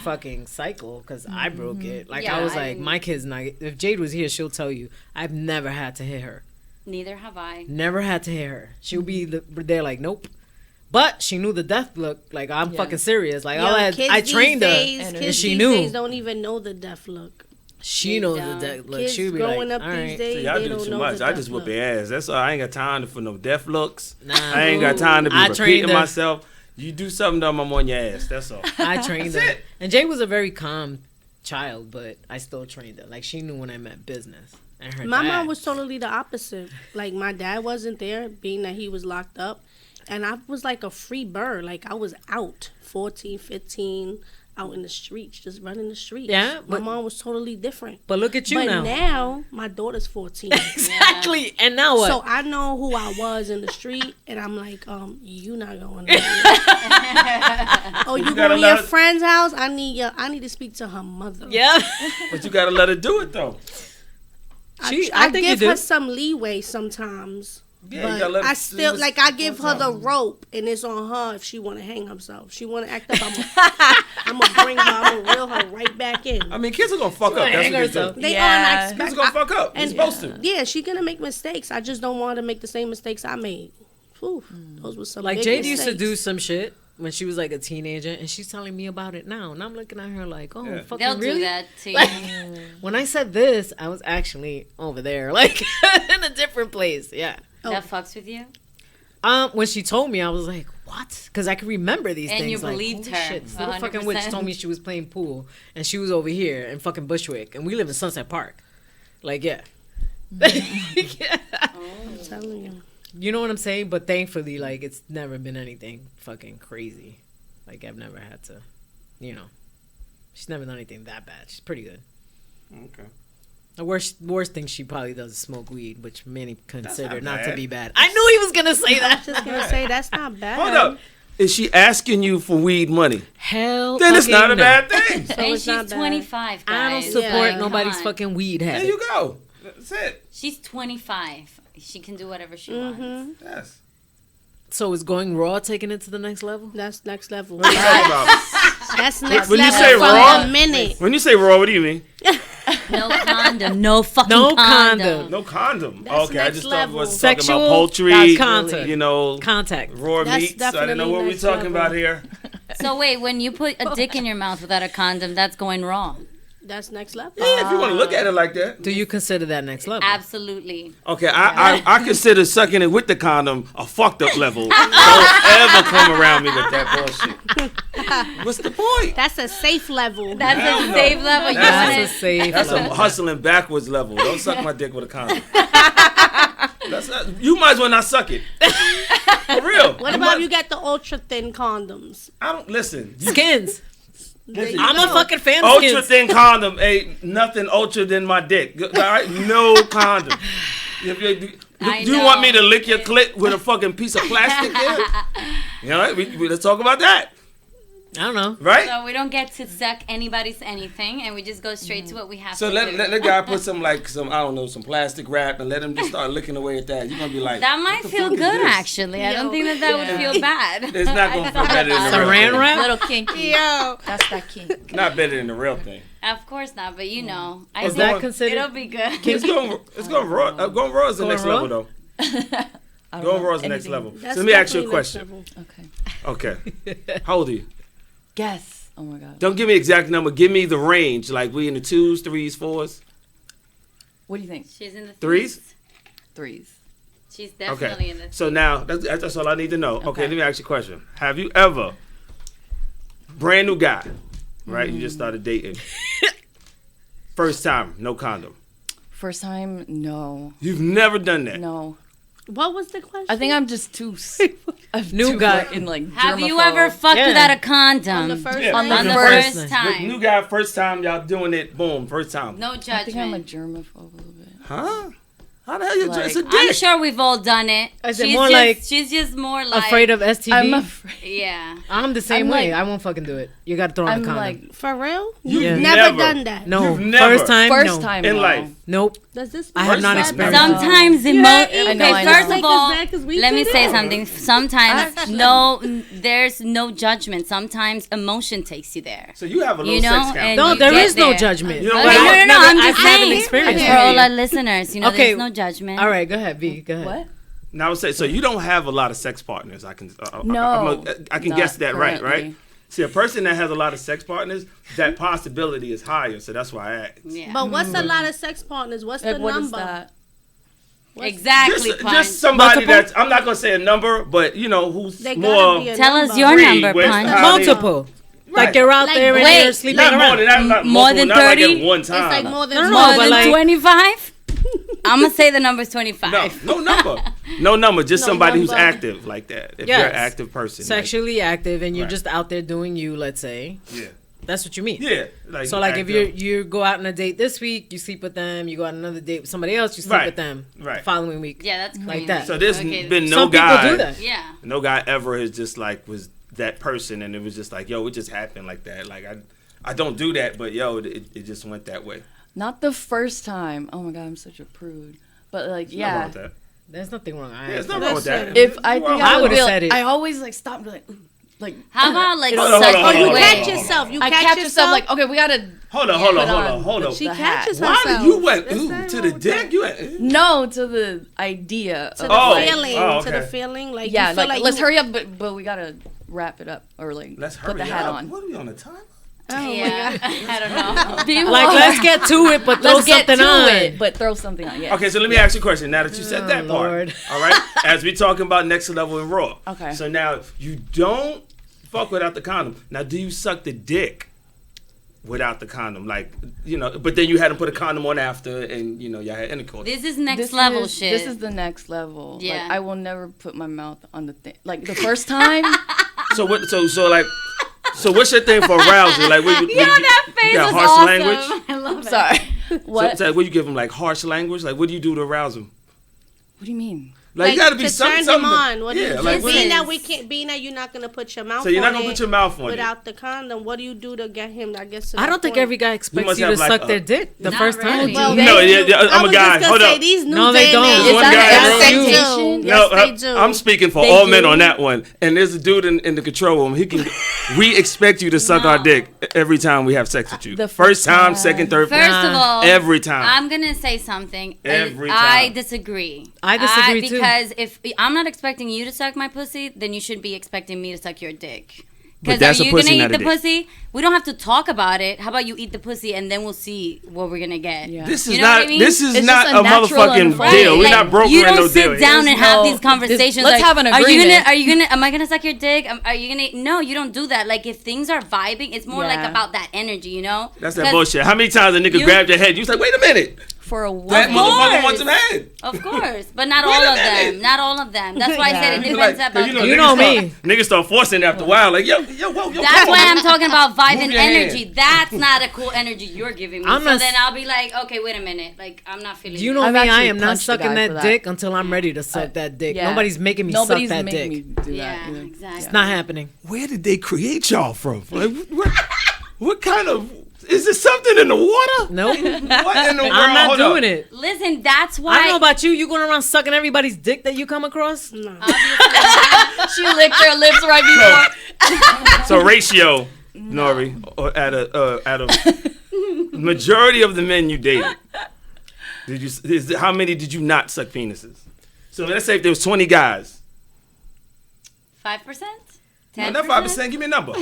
fucking cycle because I broke it. Like Yeah, I was I- like, my kid's not. If Jade was here, she'll tell you. I've never had to hit her. Neither have I. Never had to hit her. She'll be there like, nope. But she knew the death look. Like I'm Yeah. fucking serious. Like Yo, I kids trained her, these days, and kids she these knew. days don't even know the death look. She They knows don't. the death look. Kids She'll be growing like, up all these right. days, See, y'all they do don't too know much. the I death just whip look. their ass. That's all. I ain't got time for no deaf looks. Nah, I ain't got time to be I trained repeating her. myself. You do something dumb, I'm on your ass. That's all. I trained That's her. it. And Jade was a very calm child, but I still trained her. Like she knew when I meant business. And her My dad. mom was totally the opposite. Like my dad wasn't there, being that he was locked up, and I was like a free bird. Like I was out, 14, 15, out in the streets, just running the streets. Yeah, my but- mom was totally different. But look at you But now. now my daughter's 14. Exactly. And now what? So I know who I was in the street, and I'm like, you not going there. Oh, you gotta going to your let- friend's house? I need to speak to her mother. yeah. But you gotta let her do it though. I think you give do. her some leeway sometimes. Yeah, you But gotta let her I do still this like I give one her the time. rope, and it's on her if she want to hang herself. She want to act up. I'm gonna bring her. I'm gonna reel her right back in. I mean, kids are gonna fuck up. gonna That's hang what they herself. do. They Yeah. are not Kids expect. are gonna fuck up. They're and- supposed to. Yeah, she gonna make mistakes. I just don't want her to make the same mistakes I made. Whew, those were some Like big Jade used to mistakes. do some shit when she was like a teenager, and she's telling me about it now, and I'm looking at her like, oh, Yeah. fucking They'll really? do that to you. Like, when I said this, I was actually over there, like in a different place. Yeah. That fucks with you. When she told me, I was like, what? Because I can remember these And things. you like, believed holy her, shit, this little fucking witch 100%. told me she was playing pool, and she was over here in fucking Bushwick, and we live in Sunset Park. Like, yeah. Yeah. I'm telling you. You know what I'm saying? But thankfully, like, it's never been anything fucking crazy. Like, I've never had to, you know. She's never done anything that bad. She's pretty good. Okay. The worst thing she probably does is smoke weed, which many consider not to bad. be bad. I knew he was gonna say that. Just gonna say that's not bad. Hold up. Is she asking you for weed money? Hell, Then it's not a fucking no. bad thing. So And it's not she's bad. 25, guys. I don't support Yeah. nobody's Come on. fucking weed There habit. you go. That's it. She's 25. She can do whatever she Mm-hmm. wants. Yes. So is going raw taking it to the next level? That's next level. What are you talking about? That's next When you level say for raw- a minute. When you say raw, what do you mean? No condom. No fucking No condom. condom. No condom. That's Okay, I next just thought we was level. talking Sexual, about poultry. that's contact. You know, Contact. raw That's meats. I didn't know definitely what we next talking level. about here. So wait, when you put a dick in your mouth without a condom, that's going wrong. That's next level. Yeah, if you want to look at it like that. Do you consider that next level? Absolutely. Okay, I consider sucking it with the condom a fucked up level. Don't ever come around me with that bullshit. What's the point? That's a safe level. That's Hell a no. safe level. You That's want That's a it? safe That's a level. hustling backwards level. Don't suck my dick with a condom. That's not, you might as well not suck it. For real. What You about might- you get the ultra thin condoms? I don't listen. Skins. Listen, I'm a fucking fan of ultra skins. thin condom ain't nothing ultra than my dick. All right, no condom. Do I you want me know. to lick your clit with a fucking piece of plastic? Yeah. You know, let's talk about that. I don't know. Right? So we don't get to suck anybody's anything, and we just go straight to what we have So to let do. the guy put some I don't know, some plastic wrap and let him just start looking away at that. You're gonna be like, That might what the feel fuck is good, this? actually. I don't think that would feel bad. It's not gonna feel better than the real Saran thing. wrap? Little kinky. Yo. That's that kink. Not better than the real thing. Of course not, but you know, I Is think that considered? it'll be good. It's going raw. Going raw is the Going next raw? level though. I don't Going know raw is the next anything. level. That's So let me ask you a definitely next question. level. Okay. How old are you? Guess. Oh my god. Don't give me exact number. Give me the range. Like we in the 2s, 3s, 4s. What do you think? She's in the Threes? Threes. She's definitely in the So now that's all I need to know. Okay, Okay. let me ask you a question. Have you ever, brand new guy, right? You just started dating. First time, no condom. First time, no. You've never done that. No. What was the question? I think I'm just too New guy. fucking like Have you germaphobe. ever fucked Yeah. without a condom? on the first Yeah. night? On the First first night. time. New guy, first time, y'all doing it. Boom, first time. No I think I'm a judgment. germaphobe a little bit. Huh? How the hell you Like, it's a dick? I'm sure we've all done it. Is it She's more just, like she's just more like Afraid of STD? I'm afraid. Yeah. I'm the same I'm way. like- I won't fucking do it. You got to throw on I'm the condom. like For real? You've Yeah. Never done that. no, You've never- first time. first no. time in no. life. Nope. Does this I have First not time. experienced. Sometimes I okay, know, I know. first Take of us all, back 'cause we let me did say it. something. Sometimes there's no judgment. Sometimes emotion takes you there. So you have a little You know, sex count. and No, you there get is no there. judgment. You know Okay, what? no, I've no, I'm I just haven't saying. experienced For it. all our listeners, you know, Okay. there's no judgment. All right, go ahead, V. Go ahead. What? Now I would say, so you don't have a lot of sex partners. I can, No, I can not guess that right, currently. right? See, a person that has a lot of sex partners, that possibility is higher. So that's why I asked. Yeah. But what's a lot of sex partners? What's Like, the what is number? that? Exactly. Just, Punch. just somebody Multiple? that's, I'm not gonna say a number, but you know who's They more. gotta be a Tell us number. your Free number, with Punch. how they- Multiple. Right. Like you're out Like, there and wait, you're sleeping Not around. more than that. More than not like 30? at one It's time. like more than No, no, More but than like- 25? I'm gonna say the number's 25. No number. No number. Just No somebody who's number. active like that. If Yes. you're an active person. like- Sexually active and you're Right. just out there doing you, let's say. yeah. That's what you mean. Yeah. Like So like if active. you go out on a date this week, you sleep with them. You go on another date with somebody else, you sleep Right. with them. Right. The following week. Yeah, that's crazy. Like that. So there's Okay. been no Some guy. people do that. Yeah. No guy ever has just like was that person, and it was just like, yo, it just happened like that. Like I don't do that, but yo, it just went that way. Not the first time. Oh my god, I'm such a prude. But like, Nothing wrong yeah. with that. There's nothing wrong. Yeah, it's nothing wrong with that. Listen, If I think I I would would've be said like, it. I always like stop and be like, ooh, like. How about like Hold on, such hold on, Oh, you hold on, catch hold on. yourself. You I catch yourself like, okay, we gotta. Hold on, Yeah, hold on, put hold on on, hold the on. She the hat. catches Why herself. did you went What's ooh that to the wrong? dick? You went. No, to the idea. To of, the Oh. feeling. Oh, To the okay. feeling. Like yeah, you feel like, like let's you, hurry up, but we gotta wrap it up or like Let's put hurry the hat up. on. What are we on the time? Oh my Yeah, God. I don't know. People Like are- let's get to it, but throw let's get something to on. it, but throw something on. Yeah. Okay, so let me ask you a question. Now that you said that part, Lord. all right? As we talking about next level and raw. Okay. So now you don't fuck without the condom. Now, do you suck the dick without the condom? Like, you know, but then you had to put a condom on after, and you know, y'all had intercourse. This is next This level is, shit. This is the next level. Yeah. Like, I will never put my mouth on the thing. Like the first time. So what? So like, so what's your thing for arousal? Like, what you, Yo, that face you got was harsh awesome. language? I love it. Sorry. So, What? so what you give them like harsh language? Like, what do you do to arouse them? What do you mean? Like, you gotta be to something. turn him on. What do yeah, you like do? what- Being that we can't, being that you're not gonna put your mouth. so you're not on gonna it put your mouth on it. without the condom. What do you do to get him? I guess. To I that don't think point? every guy expects must you to have, like, suck a- their dick the Not first time. really. Well, No, they yeah, do. yeah, I'm I a was guy. just gonna Hold say up. these new No, they day and don't. age, There's one yes, guy in the room. they do. Expectation. Yes, No, they do. I'm speaking for They all men do. on that one. And there's a dude in the control room. He can. We expect you to suck our dick every time we have sex with you. The First time, time. second, third, First fourth. of all, Every time. I'm gonna say something. Every I time. disagree. I disagree, too. Because if I'm not expecting you to suck my pussy, then you should be expecting me to suck your dick. But Because that's are a you pussy, gonna not eat a the dick. pussy? We don't have to talk about it. How about you eat the pussy and then we'll see what we're gonna get. Yeah. This is You know not. what I mean? This is It's not just a a natural motherfucking unfold. deal. We're Like, not brokering you don't no sit deal. down here. and have no- these conversations. let's like, have an Are you agreement. am I gonna suck your dick? Are you gonna? No, you don't do that. Like if things are vibing, it's more like Yeah. about that energy, you know? That's that 'Cause bullshit. How many times a nigga you- grabbed your head? You was like, wait a minute. for a woman. That motherfucker course. wants some head. Of course, but not Wait all a of them. minute. Not all of them. That's why I said it You depends like, about. you know, You niggas know start, me. Niggas start forcing after a while. Like, yo, whoa. That's why I'm talking about vibe Move and your hand. energy. That's not a cool energy you're giving me. I'm So not then I'll be like, okay, wait a minute. Like, I'm not feeling. You know I've me, I actually am not punched a sucking guy for that that. dick until I'm ready to suck that dick. Yeah. Nobody's making me Nobody's suck that making dick. me do that. Yeah, either. exactly. It's not happening. Where did they create y'all from? Like, what kind of? Is there something in the water? Nope. What in the world? I'm not Hold doing up. it. Listen, that's why. I don't know about you. You going around sucking everybody's dick that you come across? No. She licked her lips right before. So ratio, Nori, or at a majority of the men you dated, how many did you not suck penises? So let's say if there was 20 guys. 5%. 10%. No, not 5%. Give me a number.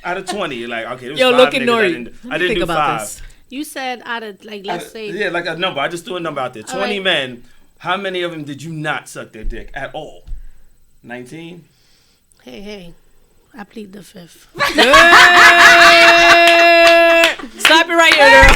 Out of 20, you're like, okay, there was Yo, 5 look at niggas Nori. I didn't Think do about 5. this. You said out of like let's say Yeah, like a number. I just threw a number out there. 20 right. men. How many of them did you not suck their dick at all? 19? hey, I plead the fifth. Stop it right here, girl.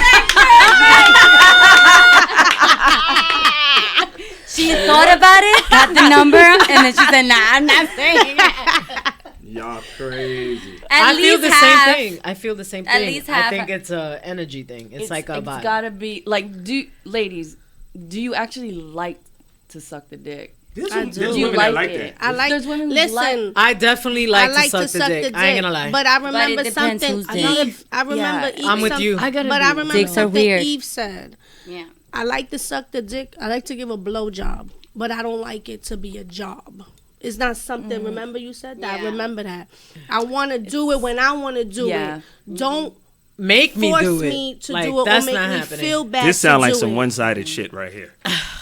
She thought about it, got the number, and then she said, "Nah, I'm not saying it." Y'all crazy. At I feel least the half. same thing. I feel the same thing. At least half. I think it's a energy thing. It's like a It's vibe. gotta be like, ladies, do you actually like to suck the dick? There's I some- do. there's You women that like like it. that. I like. There's women who Listen, like- I definitely like, I like to suck the dick. I ain't gonna lie. But I remember depends something. who's dick. I remember. Yeah. Eve I'm with some- you. I gotta But do I it. remember Dicks are something weird. Eve said. Yeah. I like to suck the dick. I like to give a blowjob, but I don't like it to be a job. It's not something. Remember you said that. Yeah. I remember that. I want to do it when I want to do Yeah. it. Don't Make me force do it. me to Like, do it that's or make not me happening. feel bad. This sound to like do some it. one-sided shit right here.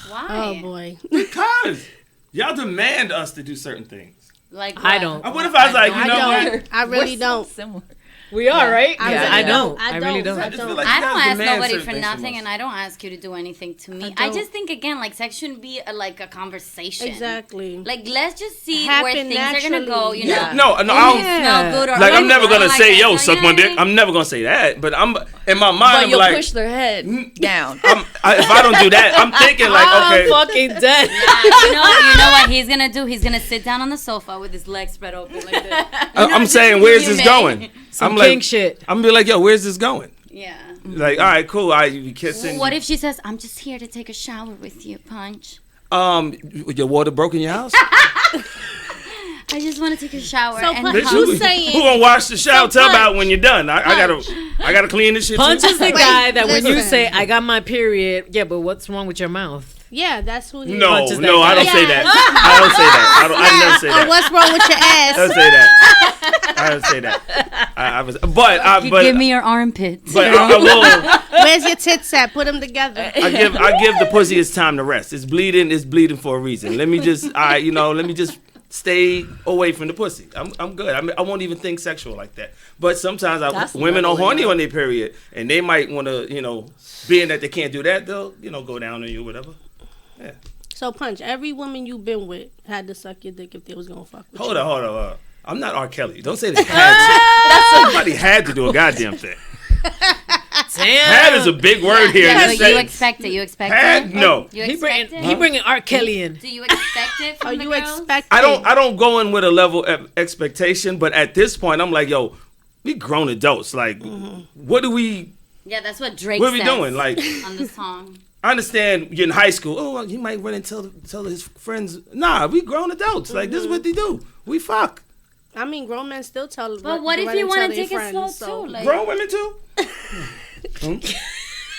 Why? Oh boy. Because y'all demand us to do certain things. Like I what? don't. What if I was like, you I know don't. what? I really We're so don't. Similar. We are, right? I Yeah, really I don't. don't. I I really don't. don't. I just feel don't. like I you don't guys ask demand nobody certain for things from nothing, us. and I don't ask you to do anything to me. I I don't. just think again, like sex shouldn't be like a conversation. Exactly. Like let's just see Happen where things are gonna go. naturally. You Yeah, know. no, I don't. Smell good or Like I'm or never gonna like say, that. "Yo, You suck know my what I dick." mean? I'm never gonna say that. But I'm in my mind. But I'm you'll like, push their head down. if I don't do that, I'm thinking like, okay, I'm fucking dead. You know what he's gonna do? He's gonna sit down on the sofa with his legs spread open like this. I'm saying, where's this going? Some I'm like, king shit. I'm gonna be like, yo, where's this going? Yeah. Like, all right, cool. All right, you kissing. What if she says, "I'm just here to take a shower with you, Punch"? Your water broke in your house? I just want to take a shower So, and Punch, Bitch, hug. you who saying- gonna wash the shower? So Tell Punch- about when you're done. I gotta clean this shit. Punch too. is the Wait, guy that when you listen. say, I got my period, yeah, but what's wrong with your mouth? Yeah, that's who he No, Punch is that no, I don't guy. say that. I don't say that. I never say Or that. what's wrong with your I ass? don't say that. I don't say that. I was, but You but give me your armpits. but I will. Where's your tits at? Put them together. I give the pussy its time to rest. It's bleeding for a reason. Let me just stay away from the pussy. I'm good. I won't even think sexual like that. But sometimes That's women are lovely, horny though. on their period, and they might want to, being that they can't do that, they'll go down on you or whatever. Yeah. So, Punch, every woman you've been with had to suck your dick if they was gonna fuck with Hold you. on. I'm not R. Kelly. Don't say they had to. Somebody had to do a goddamn thing. Damn. Had is a big word here. in Yeah, this but you sentence. expect it. You expect Had? it. No. You He bringing expect it. R. Kelly in. Do you expect it from Are the you girls? expecting? I don't go in with a level of expectation, but at this point, I'm like, yo, we grown adults. Like, what do we? Yeah, that's what Drake What are we says doing? Like, on the song. I understand you're in high school. Oh, well, he might run and tell his friends. Nah, we grown adults. Like, this is what they do. We fuck. I mean, grown men still tell. But what if you want to take it slow too? Like, Grown women too.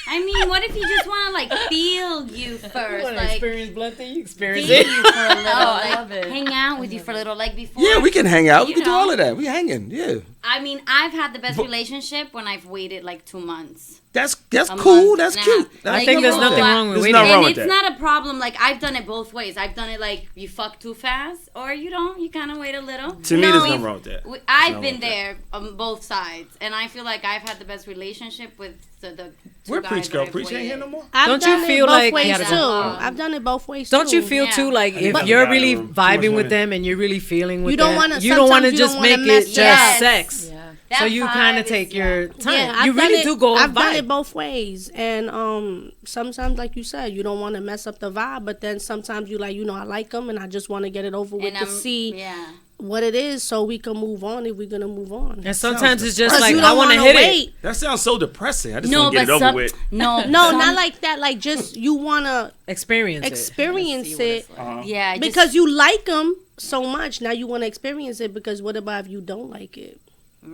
I mean, what if you just want to like feel you first, like experience blood thing, you experience feel it. you for a little, I like love it. hang out with you for a little, like before. Yeah, we can hang out. We You can do know. all of that. We hanging. Yeah, I mean, I've had the best relationship when I've waited like 2 months. that's A cool. month That's and a cute. half. That's I think there's cool. nothing wrong with There's waiting. nothing wrong And with it's that. not a problem. Like I've done it both ways. I've done it like you fuck too fast, or you don't. You kind of wait a little. To me, there's nothing wrong with that. I've Nothing been wrong with there on both sides, and I feel like I've had the best relationship with the two We're guys preach that girl. I've Preach ain't here waited. no more. I've Don't done you it feel both like- ways You too? gotta go. I've done it both ways. Don't too. you feel Yeah. too like if But- you're Guy really room. Too vibing much with women. them and you're really feeling with You don't them, wanna- you don't want to sometimes you just don't wanna make mess it it just up. sex. Yeah. That So you kind vibe of take is- your time. Yeah, you I've done really it- do go I've vibe. done it both ways, and sometimes, like you said, you don't want to mess up the vibe, but then sometimes you like, I like them, and I just want to get it over with And to see yeah. what it is, so we can move on if we're gonna move on. And sometimes it's just 'Cause like you I don't want to wanna hit it. wait. That sounds so depressing. I just No, want to get but it over some, with. no, No, some- not like that. Like just you wanna Experience it. experience it Yeah, because you like them so much. Now you want to experience it because what about if you don't like it?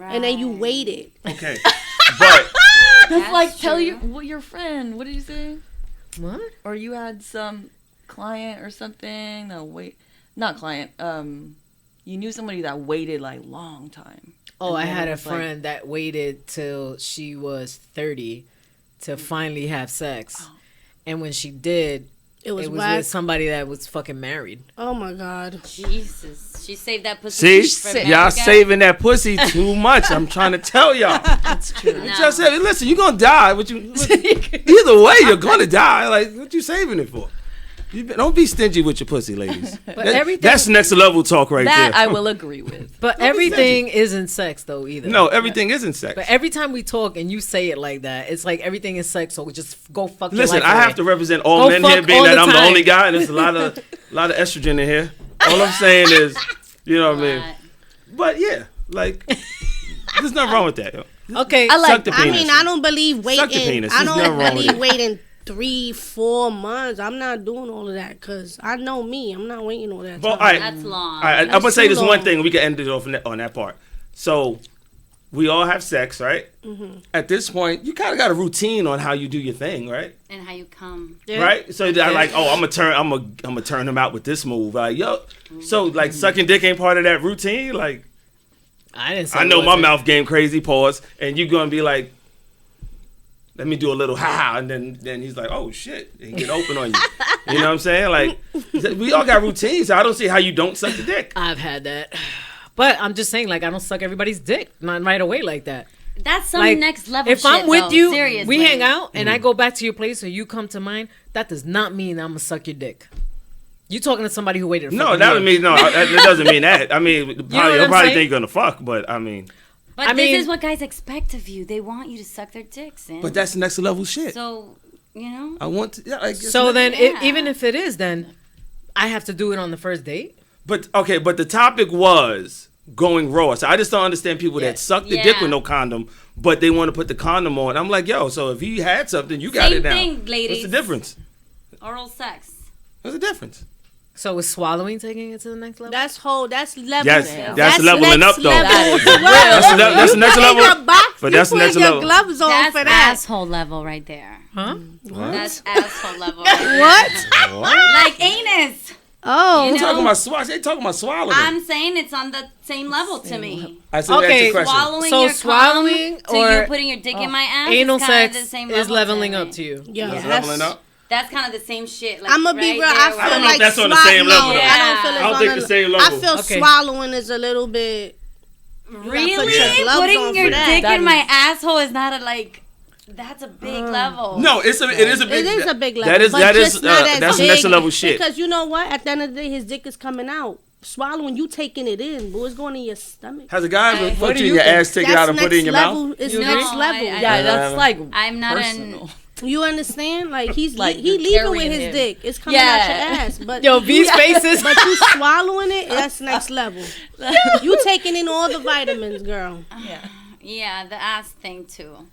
And then you wait it. Okay, but That's like tell true. your friend. What did you say? What? Or you had some client or something that not client. You knew somebody that waited like long time. Oh, I And then had it a was like- friend that waited till she was 30 to finally have sex. And when she did, It was it was whack. with somebody that was fucking married. Oh my god. Jesus, she saved that pussy. see, for y'all America. saving that pussy too much. I'm trying to tell y'all. That's true. No. Just say, listen, you're gonna die. Either way, you're gonna die. Like, what you saving it for? Don't be stingy with your pussy, ladies. everything- That's next level talk right That there. I will agree with. But everything isn't sex though either. No, everything isn't sex. But every time we talk and you say it like that, it's like everything is sex. So we just go fuck. your Listen, life I away. have to represent all Go men here, fuck being all that the I'm the time. only guy, and there's a lot of estrogen in here. All I'm saying is, you know what I mean. Right. But yeah, like, there's nothing wrong with that. Yo. Okay. I like Suck the I penis. mean, I don't believe Suck waiting. the penis. I There's nothing don't wrong with believe it. waiting 3-4 months. I'm not doing all of that because I know me. I'm not waiting all that Well, all time. right, That's long. all right. I'm gonna That's say too this one long. thing, and we can end it off on that part. So, we all have sex, right? Mm-hmm. At this point, you kind of got a routine on how you do your thing, right? And how you come. Yeah. Right? So I like, oh, I'm gonna turn him out with this move. Like, yo, so like sucking dick ain't part of that routine. Like, I didn't say I know it my wasn't. mouth game crazy. Pause, and you gonna be like, let me do a little ha, and then he's like, oh shit, and get open on you. You know what I'm saying? Like, we all got routines. So I don't see how you don't suck the dick. I've had that. But I'm just saying, like, I don't suck everybody's dick. Not right away like that. That's some Like, next level if shit, I'm with though. you, Seriously. we hang out, and I Mm. go back to your place or you come to mine, that does not mean I'm going to suck your dick. You talking to somebody who waited a No, fucking that year. doesn't mean that doesn't mean that. I mean, what he'll I'm probably saying? think you're gonna fuck, but I mean, But I mean- this is what guys expect of you. They want you to suck their dicks in. but that's next level shit. So, you know. I want to. Yeah, I guess So then, Yeah. even if it is, then I have to do it on the first date? But okay, but the topic was going raw. So I just don't understand people Yeah. that suck the dick Yeah. with no condom, but they want to put the condom on. I'm like, yo, so if he had something, you got Same it now. thing, ladies. What's the difference? Oral sex. What's the difference? So is swallowing taking it to the next level? That's level. Yes, that's leveling next up, though. level. That is That's the next In level. your box, But you that's the put next your level. gloves on That's for that. asshole level right there. Huh? That's asshole level. Right there. What? Like anus. Oh, You They know? talking about swallow. They talking about swallowing. I'm saying it's on the same level to me. I said Okay, that's the question. Swallowing So your swallowing cum to you or putting your dick in my ass Anal is kind of sex the same is level leveling to up me. yeah. to you. It's that's- leveling up. That's kind of the same shit. Like, I'm gonna be right real. I there feel where- don't know like if that's on the same swallow- level, No, though. I don't feel I it's don't on think a- the same I level. feel Okay. swallowing is a little bit. Really? put your gloves on Putting for your that. dick That in my is- asshole is not a like. That's a big level. No, it is a big. It is a big level. That is but that is just not as that's big, next level shit. Because you know what? At the end of the day, his dick is coming out. Swallowing, you taking it in, but it's going in your stomach. Has a guy ever What put do you in you your think? ass, take it out, and put it in your level, mouth? It's You next agree? level. I- Yeah, that's like I'm not personal. You understand? Like he's Like he you're leaving with carrying his him. dick. It's coming out Yeah. your ass. But Yo, V's faces. but you swallowing it, that's next level. You taking in all the vitamins, girl. Yeah, the ass thing too.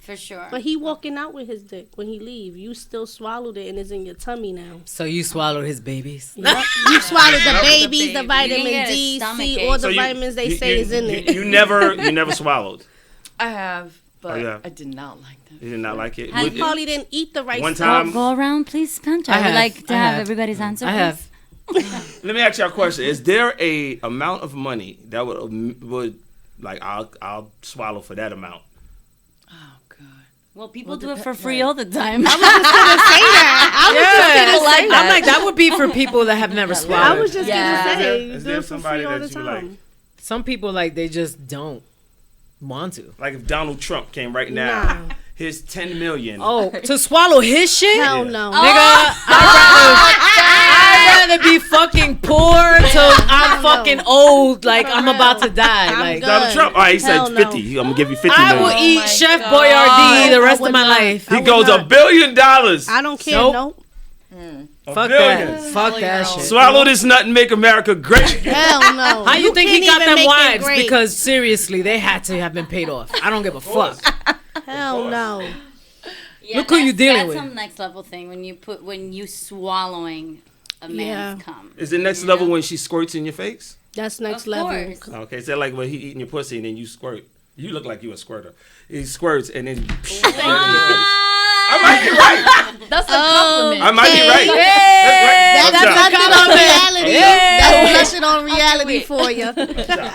For sure. But he walking out with his dick when he leave. You still swallowed it and it's in your tummy now. So you swallowed his babies. Yep. You swallowed the babies, the You can vitamin get a D, stomach C, ache. all the So you- vitamins they you- say you- is in you- it. You never swallowed. I have, but Oh, yeah. I did not like that. You did not like it. Have Would- You probably didn't eat the right One stuff. time- Go around, please, Spencer. I I would have. like to I have have. everybody's answer. I have. Let me ask you a question: is there a amount of money that would like I'll swallow for that amount? Oh god. Well, people do it for free all the time. Say that. I was just Yeah. gonna say I'm that. like, that would be for people that have never I swallowed. was just Yeah. gonna say, Is you there do it for somebody free all the that you like? time. Some people, like, they just don't want to. Like if Donald Trump came right now, Nah. his 10 million. Oh, to swallow his shit? Hell Yeah. no. Nigga, I'd rather be fucking poor till I'm fucking old, like I'm about to die. Like good. Donald Trump. All right, he said Hell no. 50. I'm gonna give you 50 I million. will eat my Chef God. Boyardee the rest I of my would not. life. I He would goes not. $1 billion. I don't care. Nope. Nope. Fuck billion. that. Fuck that shit. Swallow this nut and make America great again. Hell no. How you think he can't got even them make it wives? great. Because seriously, they had to have been paid off. I don't give a fuck. Hell no. Yeah, Look who you dealing that's with. some next level thing when you swallowing a man's Yeah. cum. Is it next level when she squirts in your face? That's next Of level. course. Okay, so like when he eating your pussy and then you squirt. You look like you a squirter. He squirts and then. I might be right. That's a compliment. I might be right. That's What's up? nothing on reality. That's blushing on reality for you.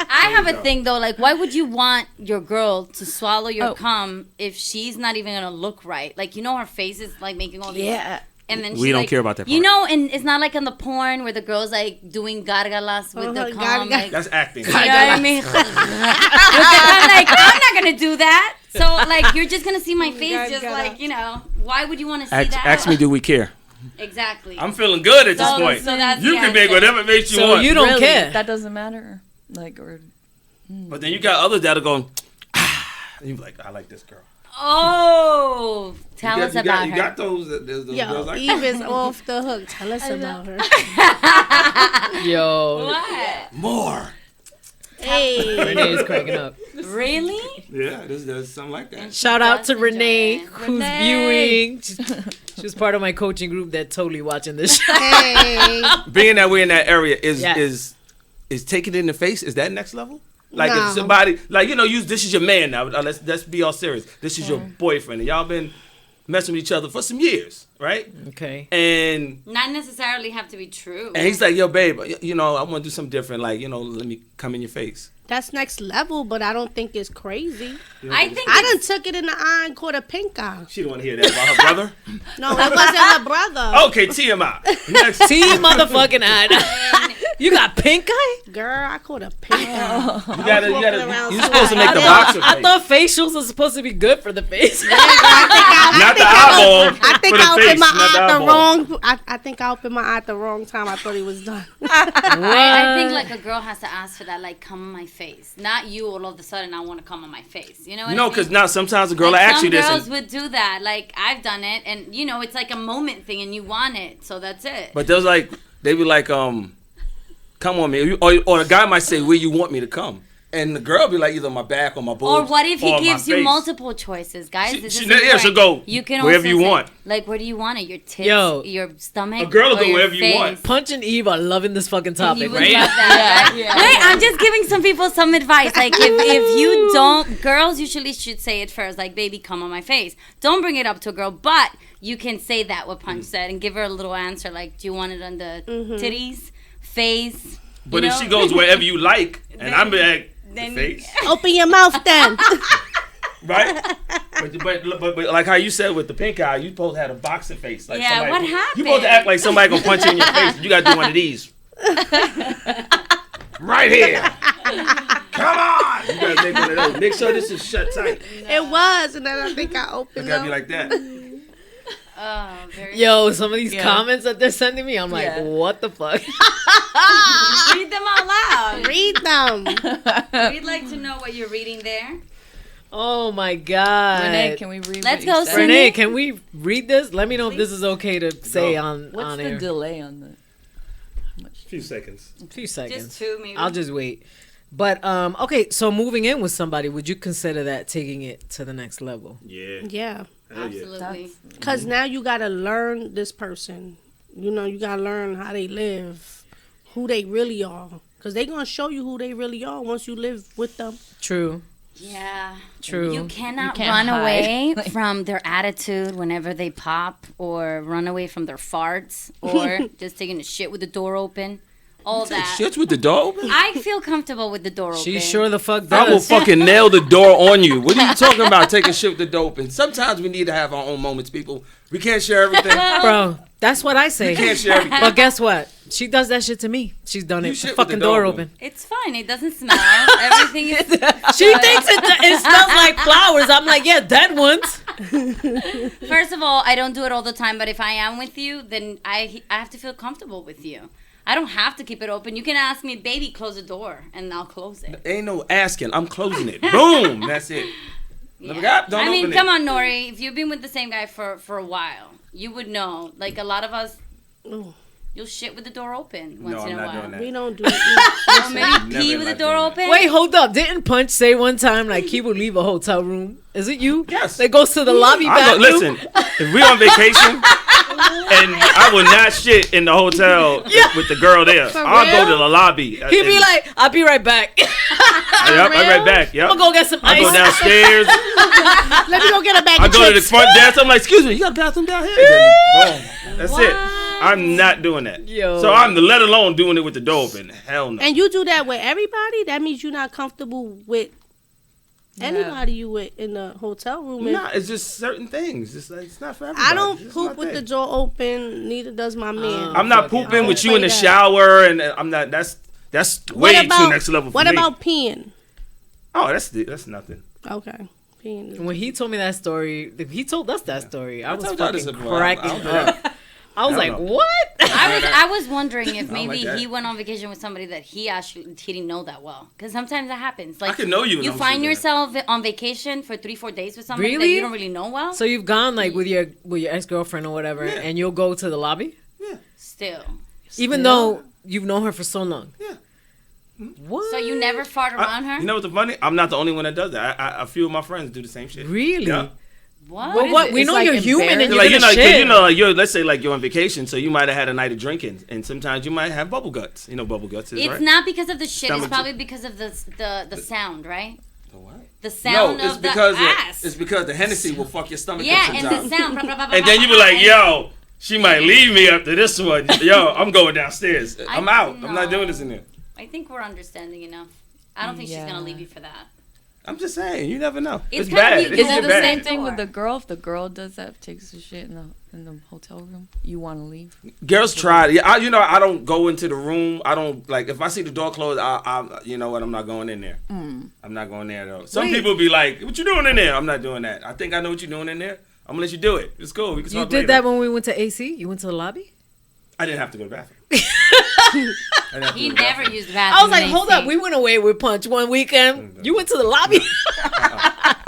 I have a thing though, like why would you want your girl to swallow your Oh. cum if she's not even gonna look right? Like you know her face is like making all these Yeah. and then We she, don't like, care about that You part. know, and it's not like in the porn where the girl's like doing gargalas with the cum. gargalas. Like, That's acting. you know what I mean? With the cum, like I'm not gonna do that. So like you're just gonna see my face, just like you know. Why would you want to see that? Ask me, do we care? Exactly. I'm feeling good at this So- point. so that's you the can make answer. whatever makes you So want. you don't Really? care. That doesn't matter. Like, or But then you got others that'll go, and you be like, I like this girl. Oh, tell us about You her. got those girls Yo, like Eve is off the hook. Tell us about her. Yo, What? more. Hey. Renee is cracking up. Really? Yeah, there's something like that. Shout out to Does Renee, enjoy it. who's Renee. viewing. She was part of my coaching group that totally watching this show. Hey. Being that we're in that area is Yes. is taking it in the face. Is that next level? Like No. if somebody like this is your man now. Let's be all serious. This is your boyfriend, and y'all been messing with each other for some years, right? Okay. And Not necessarily have to be true. he's like, yo, babe, I want to do something different. Like, let me come in your face. That's next level, but I don't think it's crazy. I think I it's- done took it in the eye and caught a pink eye. She don't want to hear that about her brother. No, it wasn't her brother. Okay, TMI. Next. See, motherfucking eye. You got pink eye? Girl, I caught a pink eye. You're supposed to make the boxer I face. thought facials are supposed to be good for the face. Not the eyeball. I think for the I face, opened my not eye at the eyeball. wrong. I think I opened my eye at the wrong time. I thought he was done. I think like a girl has to ask for that, like come on my face, not you. All of a sudden, I want to come on my face. You know what I No, mean? because now sometimes a girl will Like, ask you some this. girls And, would do that. Like I've done it, and it's like a moment thing, and you want it, so that's it. but there's like, they be like, come on me. Or a guy might say, where you want me to come? And the girl be like, either my back or my boobs. Or what if he or my gives you face. multiple choices, guys? She- This she- is yeah, she'll important. go You can wherever also you say, want. Like, where do you want it? Your tits, Yo. your stomach. A girl will or go your wherever you face? want. Punch and Eve are loving this fucking You topic, would right? love that, right? Wait, I'm just giving some people some advice. Like, if you don't, girls usually should say it first. Like, baby, come on my face. Don't bring it up to a girl, but you can say that what Punch said and give her a little answer. Like, do you want it on the titties, face? But you if know? she goes wherever you like, and I'm like, the then- face, Open your mouth then. right? But like how you said with the pink eye, you supposed to have a boxing face. Like Yeah, somebody, what You happened? supposed to act like somebody gonna punch you in your face. You gotta do one of these. Right here. Come on. You gotta make one of those. Make sure this is shut tight. It was, and then I think I It opened gotta be up. like that. Oh, very Yo, some of these comments that they're sending me, I'm like, Yeah. what the fuck? Read them out loud. Read them. We'd like to know what you're reading there. Oh my god. Renee, can we read? Let's what go, you said? Renee. Renee, can we read this? Let me know if this is okay to say Go. on What's the air. delay on the? A few seconds. A few seconds. Just two, maybe. I'll just wait. But okay, so moving in with somebody, would you consider that taking it to the next level? Yeah. Yeah. Hell yeah. Absolutely. Because now you got to learn this person. You got to learn how they live, who they really are. Because they're going to show you who they really are once you live with them. True. Yeah. True. You cannot can't run hide. away from their attitude whenever they pop, or run away from their farts, or just taking a shit with the door open. All that. Shit's with the door open? I feel comfortable with the door open. She sure the fuck I will does. fucking nail the door on you. What are you talking about taking shit with the door open? Sometimes we need to have our own moments, people. We can't share everything. Bro, That's what I say. You can't share everything. But guess what? She does that shit to me. She's done You it. shit with Fucking the door door open. It's fine. It doesn't smell. Everything is. She thinks it smells like flowers. I'm like, yeah, dead ones. First of all, I don't do it all the time, but if I am with you, then I have to feel comfortable with you. I don't have to keep it open. You can ask me, baby, close the door, and I'll close it. Ain't no asking. I'm closing it. Boom. That's it. Yeah. Don't I mean, open come it. on, Nori. If you've been with the same guy for a while, you would know. Like a lot of us, Ooh. you'll shit with the door open once No, in I'm a not while. doing that. We don't do it. Or maybe Never pee in with the life door doing that. open. Wait, hold up. Didn't Punch say one time like he would leave a hotel room? Is it you? Yes. That goes to the lobby bathroom. Listen, if we on vacation and I will not shit in the hotel with the girl there, I'll go to the lobby. He'd be like, I'll be right back. yep, I'm right back. Yep. I'm gonna go get some I ice. go downstairs. Let me go get a bag I of go to the chips. front desk. I'm like, excuse me, you got a bathroom down here? Boom. That's it. I'm not doing that. Yo. So I'm let alone doing it with the door open. Hell no. And you do that with everybody? That means you're not comfortable with anybody you with in the hotel room. Nah, it's just certain things. It's like it's not for everybody. I don't It's poop my with the thing. door open. Neither does my man. I'm not Fucking pooping with you in the play that. shower, and I'm not. That's way too next level for what me. about peeing? Oh, that's nothing. Okay, peeing. Is When he told me that story, he told us that story. I was told y'all this fucking before. I don't cracking do up. that. I was I like, don't know. what? I was wondering if don't maybe like that. he went on vacation with somebody that he didn't know that well. Because sometimes that happens. Like could know you and You I'm find still yourself on vacation for 3-4 days with somebody that Really? you don't really know well. So you've gone like with your ex-girlfriend or whatever, Yeah. and you'll go to the lobby, Still. even though you've known her for so long. Yeah. What? So you never fart around her? You know what's the funny? I'm not the only one that does that. A few of my friends do the same shit. Really? Yeah. What? Well, what? We It's know like you're human and embarrassing. you're Like gonna 'cause shit. you're let's say like you're on vacation, so you might have had a night of drinking, and sometimes you might have bubble guts. You know bubble guts is It's right. not because of the shit. Stomach It's probably because of the sound, right? The what? The sound of the ass. it's because the Hennessy will fuck your stomach Yeah, up and sometimes. the sound. And then you be like, yo, she might leave me after this one. Yo, I'm going downstairs. I'm out. I'm not doing this in there. I think we're understanding enough. I don't think she's Yeah. gonna leave you for that. I'm just saying, you never know. It's It's kinda bad. neat. It's Is get it the bad. same thing with the girl? If the girl does that, takes the shit in the hotel room, you want to leave? Girls try. Yeah, I don't go into the room. I don't like if I see the door closed. I you know what? I'm not going in there. I'm not going there though. Some people be like, "What you doing in there?" I'm not doing that. I think I know what you're doing in there. I'm gonna let you do it. It's cool. We can You talk did later. that when we went to AC? You went to the lobby? I didn't have to go to the bathroom. I didn't have to He go to the never bathroom. used the bathroom. I was like, in hold AC. up. We went away with Punch one weekend. You went to the lobby?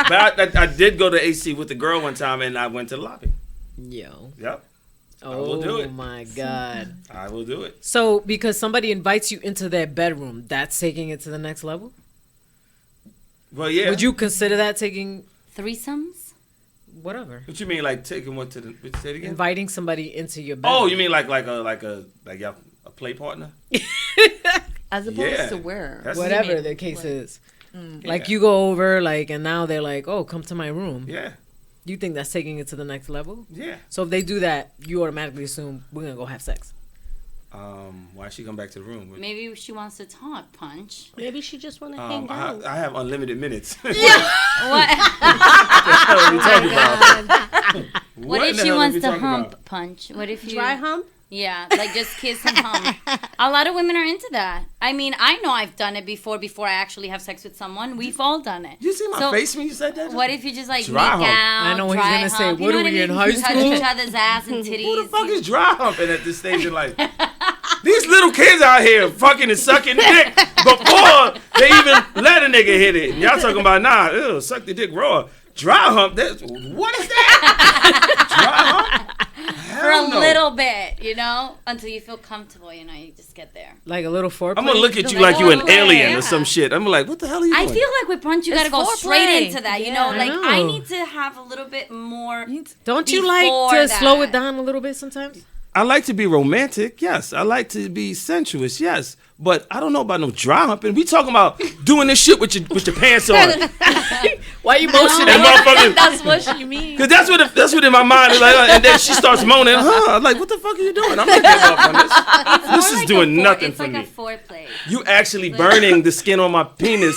But I did go to AC with the girl one time, and I went to the lobby. Yo. Yep, Oh will do it. my God. I will do it. So because somebody invites you into their bedroom, that's taking it to the next level? Well, yeah. Would you consider that taking Threesomes? whatever? What you mean, like taking what to the? Say it again. Inviting somebody into your bedroom. Oh, you mean like a play partner? As opposed Yeah. to where? That's- whatever mean? the case is. Yeah. Like you go over, like, and now they're like, "Oh, come to my room." Yeah, You think that's taking it to the next level? yeah. So if they do that, you automatically assume we're gonna go have sex. Why she come back to the room? Maybe she wants to talk, Punch. Maybe she just want to hang out. I have unlimited minutes. What? What are we talking about? What in if the she hell are wants we to talking hump, about? Punch? What if you Dry hump? Yeah, like just kiss and hump. A lot of women are into that. I mean, I know I've done it before I actually have sex with someone. We've all done it. You see my So, face when you said that? What if you just like Dry make hump. out? I know what he's dry gonna say. hump, you What know are we I in mean? high Touch school? each other's ass and titties. Who the fuck is dry humping at this stage in life? These little kids out here fucking and sucking dick before they even let a nigga hit it. And y'all talking about, nah, ew, suck the dick raw. Dry hump? What is that? Dry hump? For a Hell no. little bit, until you feel comfortable, you just get there. Like a little foreplay. I'm gonna look at you Like like you an foreplay, alien yeah. or some shit. I'm like, what the hell are you I doing? feel like with Punch, you It's gotta go foreplay. straight into that, Yeah. Like, I I know. need to have a little bit more. Don't you like before to that. slow it down a little bit sometimes? I like to be romantic, yes. I like to be sensuous, yes. But I don't know about no dry humping. We talking about doing this shit with your pants on. Why you motioning? And motherfuckers, That's what she means. cause that's what in my mind is like. And then she starts moaning. I'm like, what the fuck are you doing? I'm not getting up on this. This is doing nothing it's for like me. a foreplay. You actually burning the skin on my penis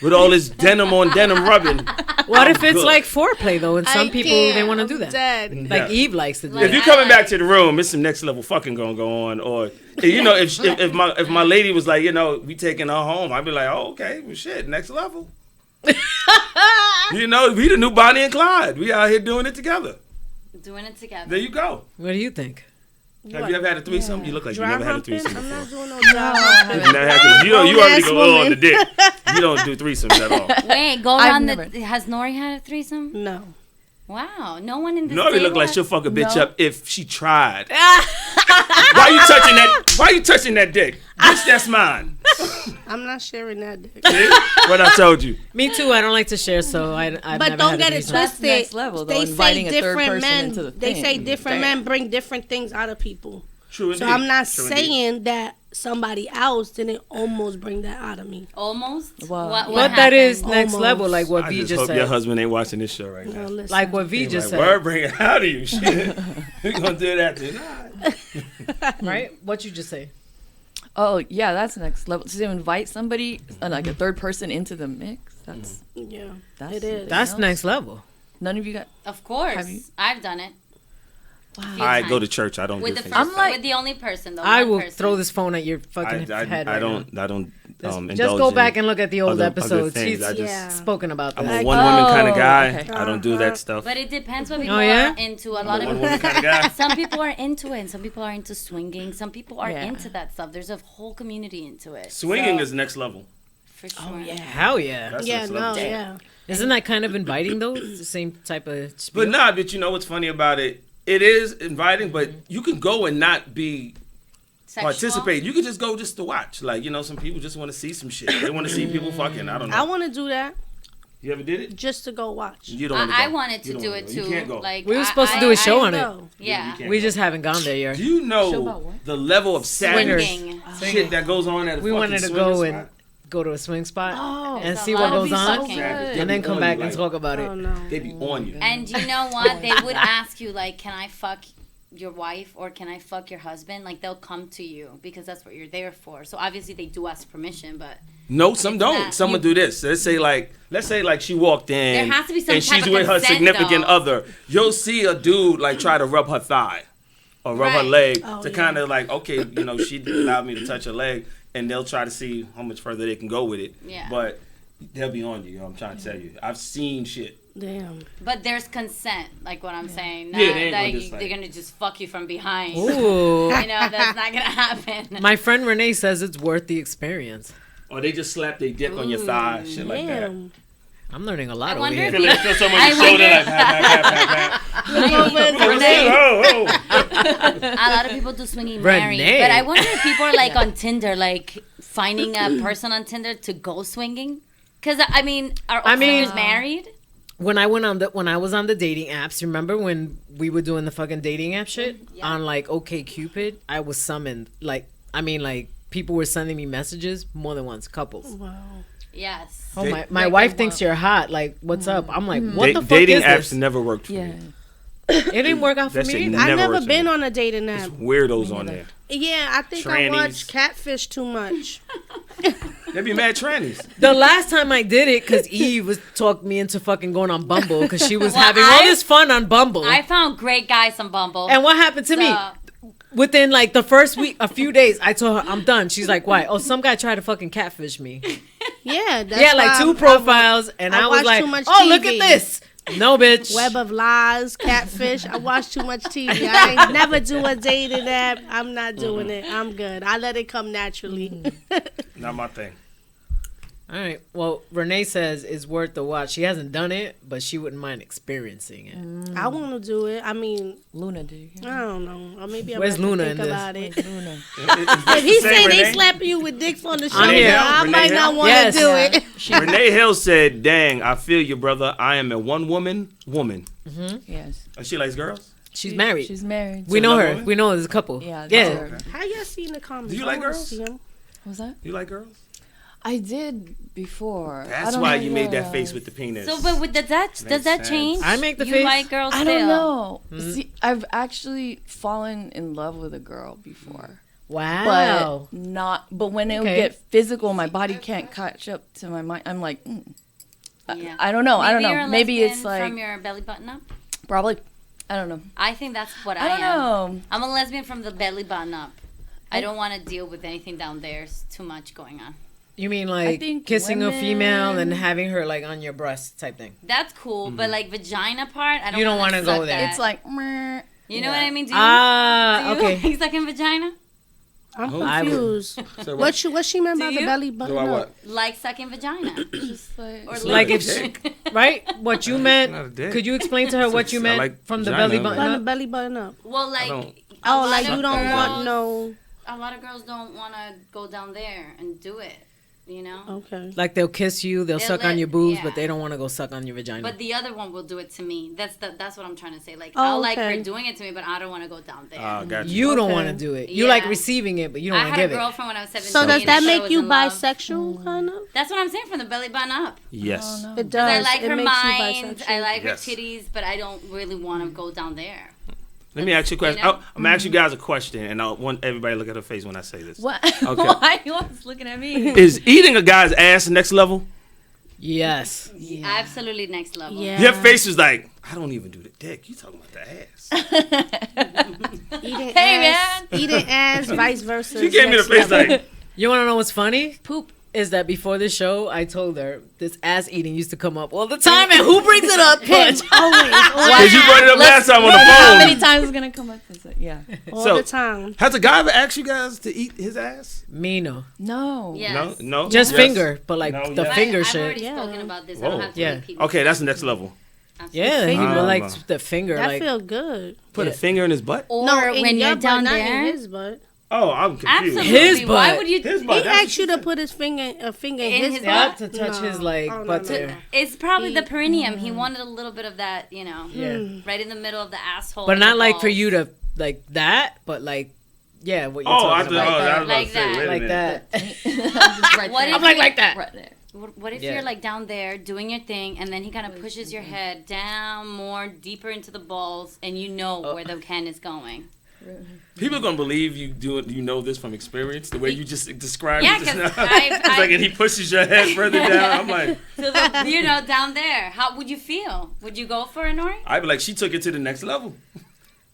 with all this denim on denim rubbing. What if it's good. like foreplay though? And some people they want to do that. Dead. Like Yeah. Eve likes to do Like, If that. you coming back to the room, it's some next level fucking gonna go on. Or you know, if my lady was like, you know, we taking her home, I'd be like, oh, okay, well shit, next level. You know, we the new Bonnie and Clyde. We out here doing it together. Doing it together. There you go. What do you think? Have you ever had a threesome? You look like you never had a humping? threesome I'm before. not doing no dry humping. You never had to- you already Grown-ass go low on the woman. dick. You don't do threesomes at all. Wait, go I've around never- has Nori had a threesome? No. Wow, no one in this Nori table look like has- she'll fuck a bitch No. up if she tried. Why you touching that? Why you touching that dick? Bitch, that's mine. I'm not sharing that dick. See? What I told you. Me too. I don't like to share, so I've But never don't had get a it threesome. That's twisted. next level, though, They say inviting a third different person men. into the They say thing. different Damn. men bring different things out of people. True So indeed. I'm not True indeed. saying that somebody else didn't almost bring that out of me. Almost. Wow. What But that is happened? next Almost. level, like what I V just just hope said. your husband ain't watching this show right now. No, listen. Like what V He just like, said. word, bring it out of you. Shit. We gonna do that tonight. Right? What you just say? Oh yeah, that's next level. To invite somebody, like a third person into the mix. That's Yeah, that's it is. That's else. next level. None of you got. Of course, Have you- I've done it. I go to church. I don't With do the things. first, I'm like- with the only person though. I one will person. throw this phone at your fucking head. I right don't. now. I don't. Just indulge go in back and look at the old other episodes. things. He's I just. Yeah. spoken about I'm that. a one woman kind of Oh, guy. okay. I don't do that stuff. But it depends what people Oh, yeah? are into. A lot I'm a of one woman kind of guy. some people are into it, and some people are into swinging. Some people are Yeah. into that stuff. There's a whole community into it. Swinging So, is next level. for sure. Hell yeah. That's Yeah, next no, level. yeah. Isn't that kind of inviting though? It's the same type of spiel. But nah, but you know what's funny about it? It is inviting, but you can go and not be Sexual? participate. You can just go just to watch. Like, you know, some people just want to see some shit. They want to see people fucking. I don't know. I want to do that You ever did it? just to go watch. You don't. wanna I go. wanted You to don't do wanna it go. too. You can't go. Like We were supposed to do a show on it. No. Yeah. You can't We go. just haven't gone there yet. Do you Show know about what? the level of savage Swinging. shit that goes on at a We fucking wanted to swinging go spot? and go to a swing spot Oh, and It's see a what lot of goes people on, fucking. Savage. and They then be come on back you, and like, talk about oh it. no. They be on you. And you know what? They would ask you like, "Can I fuck your wife or can I fuck your husband?" Like they'll come to you because that's what you're there for. So obviously they do ask permission, but No, some It's don't. not. Some will do this. Let's say like she walked in There has to be some and type she's of with her consent, significant though. other. You'll see a dude like try to rub her thigh or rub her Right. leg Oh, to yeah. kind of like, okay, you know, she allowed me to touch her leg, and they'll try to see how much further they can go with it. Yeah. But they'll be on you. I'm trying to tell you. I've seen shit. Damn. but there's consent, like what I'm saying. Not, Yeah, they ain't gonna like, just, like- they're gonna just fuck you from behind. Ooh. You know that's not gonna happen. My friend Renee says it's worth the experience. Or they just slap their dick on your thigh, shit like that. Damn. I'm learning a lot I over wonder here. if Feel someone on I your shoulder wonder- like pat, pat, pat, pat. Renee, Oh, a lot of people do swinging married, Renee. but I wonder if people are like on Tinder, like finding a person on Tinder to go swinging. Because I mean, are all swingers married? When I was on the dating apps, remember when we were doing the fucking dating app shit on like OK Cupid? I was summoned. Like people were sending me messages more than once, couples. Wow. Yes. Oh my wife thinks you're hot. Like, what's up? I'm like, what the fuck dating is apps this? never worked for Yeah. me. It didn't work out for That me. shit either. I Never never works for been me. on a dating app. Weirdos on there. Yeah, I think I Trannies. watched Catfish too much. They be mad trannies. The last time I did it, because Eve was talking me into fucking going on Bumble, because she was Well, having all this fun on Bumble. I found great guys on Bumble. And what happened to me? So- Within like the first week, a few days, I told her I'm done. She's like, "Why?" Oh, some guy tried to fucking catfish me. Yeah, that's Yeah, like why two profiles, and I I was watch like, too much "Oh, look at TV. this." No, bitch. Web of Lies, Catfish. I watch too much TV. I ain't never do a dating app. I'm not doing it. I'm good. I let it come naturally. Not my thing. All right. Well, Renee says it's worth the watch. She hasn't done it, but she wouldn't mind experiencing it. I want to do it. I mean, Luna, did you hear? I don't know. Or maybe I'm Where's gonna Luna think in this? about it. Luna. If he Say say they Renee? slapping you with dicks on the On shoulder, here. I Renee might Hill? not want to Yes. do Yeah. it. Renee Hill said, "Dang, I feel you, brother. I am a one woman. Yes. And she likes girls. She's married. She's married. We know another her. woman? We know there's a couple. Yeah. Yeah. that's her. How y'all see in the comments? Do you I like wanna girls? see 'em. What was that? You like girls? I did before. I That's don't why know you made that what. face with the penis. So, but with does that sense. change? I make the you face. like girls I still? don't know. See, I've actually fallen in love with a girl before. Wow. But when it would Okay. get physical, my body can't catch up to my mind. I'm like, Yeah. I don't know. I don't Maybe know. you're a Maybe it's lesbian like from your belly button up. probably. I don't know. I think that's what I I don't am. know. I'm a lesbian from the belly button up. I don't want to deal with anything down there. It's too much going on. You mean like think kissing a female and women- having her like on your breast type thing? That's cool, but like vagina part, I don't. You don't want to go there. It's like, meh. you know what I mean? Do you, Ah, do you okay. like sucking vagina? I'm I would- confused. So What she meant Do by the you? belly button? Do I up? what? Like sucking vagina? Just like, Or Like a if dick. right? What you not a meant? dick. Could you explain to her what you I meant like from the vagina, belly like- button Button the up? belly button up. Well, like don't- a Oh, lot like of you don't girls- want no. A lot of girls don't want to go down there and do it. You know. Okay. Like they'll kiss you, they'll They'll suck on let- your boobs, yeah. but they don't want to go suck on your vagina. But the other one will do it to me. That's what I'm trying to say. Like Oh, I'll like okay. her doing it to me, but I don't want to go down there. Got you don't Okay. want to do it. You like Yeah. receiving it, but you don't I want to had a give it. girlfriend when I was 17. So does and that I thought I make was you in love. bisexual, kind of? That's what I'm saying from the belly button up. Yes. It Because I does. like it her makes you mind, bisexual. I like Yes. her titties, but I don't really want to go down there. Let me ask you a question. You know? I'm gonna ask you guys a question, and I want everybody to look at her face when I say this. what? Okay. Why are you always looking at me? Is eating a guy's ass next level? Yes. Absolutely next level. Yeah. Your face was like, I don't even do the dick. You talking about the ass? Eating Hey, ass, eating ass, vice versa. She is gave me the next face level. like, You want to know what's funny? Poop. Is that before the show, I told her this ass eating used to come up all the time, and who brings it up? Punch. Always, because you brought it up last time on the How many phone. times is gonna come up? Is it? Yeah. all So- the time. Has a guy ever asked you guys to eat his ass? Me no. No. Yes. No, no. Just Yes. finger, but like No, the yes. finger I've shit. already Yeah. spoken about this. I Whoa. don't have to Yeah. repeat Okay, that's the next level. Yeah, he Finger. would like the finger, That like feel good. Put Yeah. a finger in his butt. Or No, in when your you're butt, down not there. in his butt. Oh, I'm confused. Absolutely. His Why butt. would you? His He butt. that's- asked you to put his finger in In his his butt. yeah, to touch his like Oh, no, butt no, there. no. It's probably He- the perineum. He wanted a little bit of that, you know, Yeah, right in the middle of the asshole. but and not the like for balls. you to like that, but like yeah, what you're Oh, I talking thought. about, Oh, I was about Like to say, that. wait a like minute. that. Just right What there. if I'm you- like that. Right there. What if Yeah. you're like down there doing your thing, and then he kind of pushes your head down more deeper into the balls, and you know where the can is going? People are gonna believe you do it. You know this from experience. The way you just described Yeah, it. just 'cause now. I've- It's like, and he pushes your head further down. I'm like, So the, you know, down there, how would you feel? Would you go for it, Nori? I'd be like, she took it to the next level.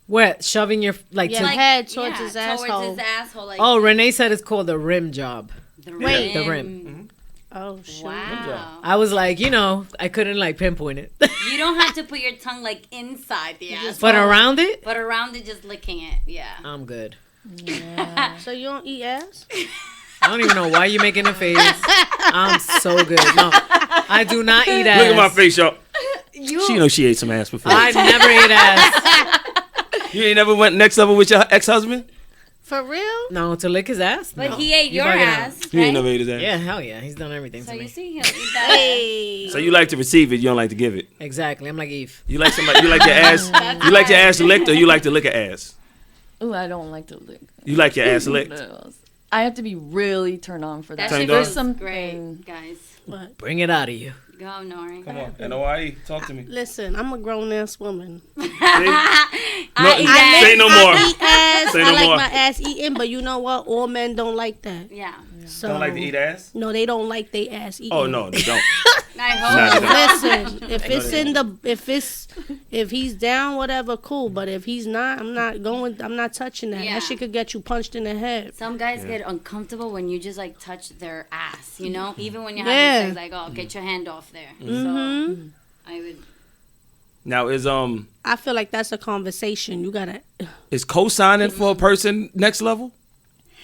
What shoving your like Yeah. to? Like- head towards his Towards asshole. his asshole, like Oh, Renee said it's called the rim job. the Wait. The rim. Oh shit. Wow. I was like, you know, I couldn't like pinpoint it, You don't have to put your tongue like inside the ass, but around it, but around it, just licking it. Yeah. I'm good. So you don't eat ass? I don't even know why you making a face. I'm so good. No, I do not eat ass. Look at my face, y'all. She know she ate some ass before. I never ate ass. You ain't never went next level with your ex-husband? For real? No, to lick his ass. But No. he ate You your bugging out. ass, You ain't right? never ate his ass. Yeah, hell yeah, he's done everything So to you me. see, he'll eat that. Hey. So you like to receive it, you don't like to give it. Exactly. I'm like Eve. You like somebody. You like your ass. You like your ass licked, or you like to lick an ass. Ooh, I don't like to lick. You like your ass licked. No. I have to be really turned on for that. That shit Turned on? feels Some- great, guys. But Bring it out of you. Go, Nori. Come on, NOIE, talk to me. listen, I'm a grown ass woman. No, I say no more. I eat ass. Say I no like more. my ass eaten, but you know what? All men don't like that. Yeah. So Don't like to eat ass? No, they don't like they ass eaten. Oh no, they don't. I Nah, hope. they don't. Listen, if it's in the if he's down, whatever, cool. But if he's not, I'm not touching that. Yeah. That shit could get you punched in the head. Some guys get uncomfortable when you just like touch their ass, you know? Even when you're Yeah. having sex, like, oh, get your hand off there. Mm-hmm. So I would. Now I feel like that's a conversation. You gotta. is co-signing for a person next level?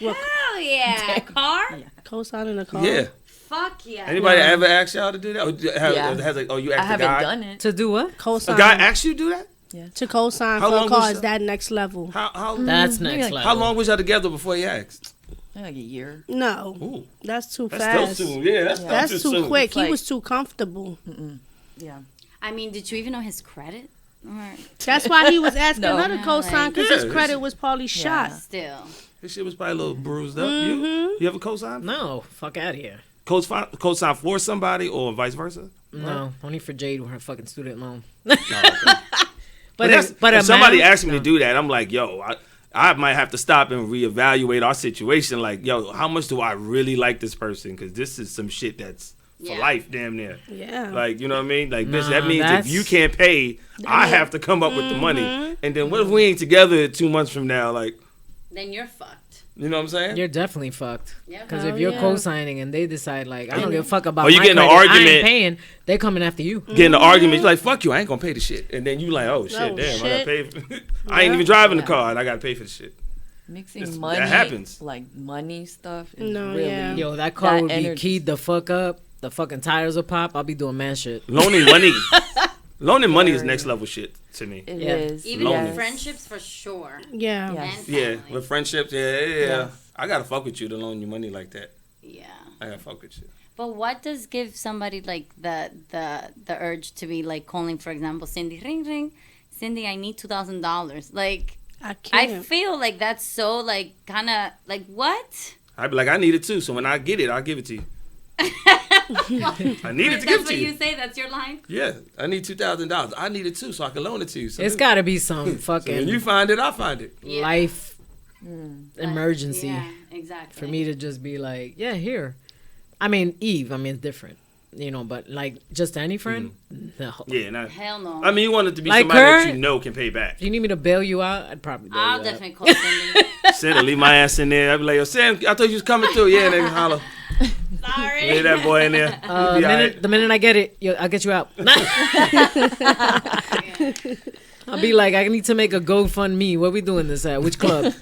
Hell yeah. Car? Co-sign a car. Yeah. Fuck yeah. Anybody ever asked y'all to do that? Or Yeah. you I asked a haven't guy? done it. To do what? Co-sign. A guy asked you to do that? to co-sign How for long a car was is that? that next level. How That's maybe next like- level. how long was y'all together before he asked? Like a year. No, Ooh, that's too that's fast. still soon. Yeah, that's, That's still too soon. quick. It's He like- was too comfortable. Yeah. I mean, did you even know his credit? Or That's why he was asking No. her to Yeah, co-sign because Yeah, his credit was probably shot. still. This shit was probably a little bruised up. Mm-hmm. You ever co-sign? No, fuck out of here. Co-sign for somebody or vice versa? No, only for Jade with her fucking student loan. No, okay. But That's, but if a somebody man- asked me to do that, I'm like, yo, I might have to stop and reevaluate our situation. Like, yo, how much do I really like this person? Because this is some shit that's for life, damn near. Yeah. Like, you know what I mean? Like, bitch, that Nah, means if that's- you can't pay, I have to come up with the money. And then what if we ain't together 2 months from now? Like, Then you're fucked. you know what I'm saying? You're definitely fucked. Yeah. Because Hell if you're yeah. co-signing and they decide like I don't give a fuck about Or you my get in an credit, I argument- ain't paying, they coming after you. Get in the argument, you're like, fuck you, I ain't gonna pay the shit. And then you like, oh shit, Oh, damn, I shit. gotta pay for I ain't even driving the car and I gotta pay for the shit. Mixing It's- money, that happens. like money stuff. Is No, really, yeah. Yo, that car That would be energy. keyed the fuck up. The fucking tires will pop. I'll be doing mad shit. Loaning money is next level shit to me. It Yeah. is. Even Lonely. in friendships, for sure. Yeah. Yes. And Yeah, family. with friendships, yeah. I gotta fuck with you to loan you money like that. Yeah. I gotta fuck with you. But what does give somebody like the urge to be like calling, for example, Cindy, ring ring, Cindy, I need $2,000. Like I I can't. feel like that's so like kind of like what? I'd be like, I need it too. So when I get it, I'll give it to you. I need it to give That's it what to you you. say. That's your line. Yeah, I need $2,000. I need it too, so I can loan it to you. So It's got to be some so when fucking you find it, I find it. Yeah. life emergency Yeah, exactly. for me to just be like, yeah, here. I mean, Eve. I mean, it's different, you know. But like, just any friend, no. Yeah, nah. Hell no. I mean, you want it to be Like somebody that her? you know can pay back. If you need me to bail you out, I'd probably bail I'll you definitely call Cindy. Sam, leave my ass in there. I'd be like, yo, Sam, I thought you was coming through. Yeah, nigga, holla. Sorry. Leave that boy in there. out. He be all right. The minute I get it, I'll get you out. I'll be like, I need to make a GoFundMe. Where we doing this at? Which club?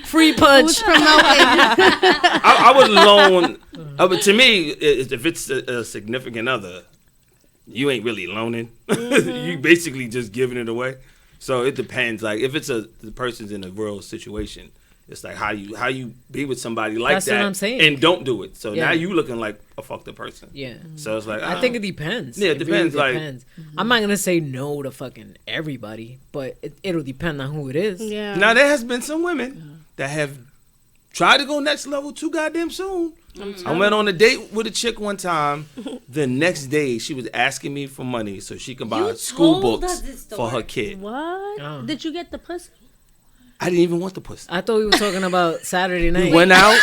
Free punch. I would loan. But to me, if it's a significant other, you ain't really loaning. You basically just giving it away. So it depends. Like if it's the person's in a real situation, it's like how you be with somebody like That's that what I'm saying. and don't do it. So Yeah. now you looking like a fucked up person. Yeah. So it's like I think it depends. Yeah, it depends, like- depends. I'm not gonna say no to fucking everybody, but it'll depend on who it is. Yeah. now there has been some women that have tried to go next level too goddamn soon. I went on a date with a chick one time. The next day, she was asking me for money so she can buy You school told books us this for her story. kid. What? Oh. Did you get the pussy? I didn't even want the pussy. I thought we were talking about Saturday night. We went out.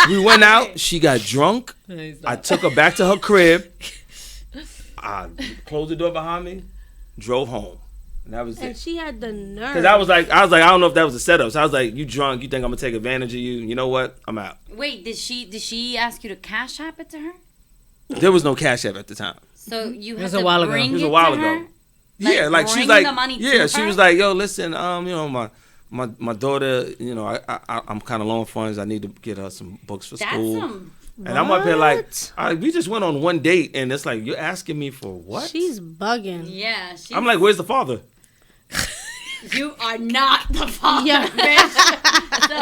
We went out. She got drunk. I took her back to her crib. I closed the door behind me. Drove home. And that was And it. she had the nerve. Because I was like, I don't know if that was a setup. So I was like, you drunk? You think I'm gonna take advantage of you? You know what? I'm out. Wait, did she ask you to cash app it to her? There was no Cash App at the time. So you It had was to a while ago. bring It was a it while to ago. her? Yeah, like she was bring like, the money yeah, to she her? was like, yo, listen, you know, my daughter, you know, I'm kind of low on funds. I need to get her some books for That's school. some. And I'm up here like, What? we just went on one date, and it's like you're asking me for what? She's bugging. Yeah. I'm like, where's the father? you are not the father, Yeah. bitch. So,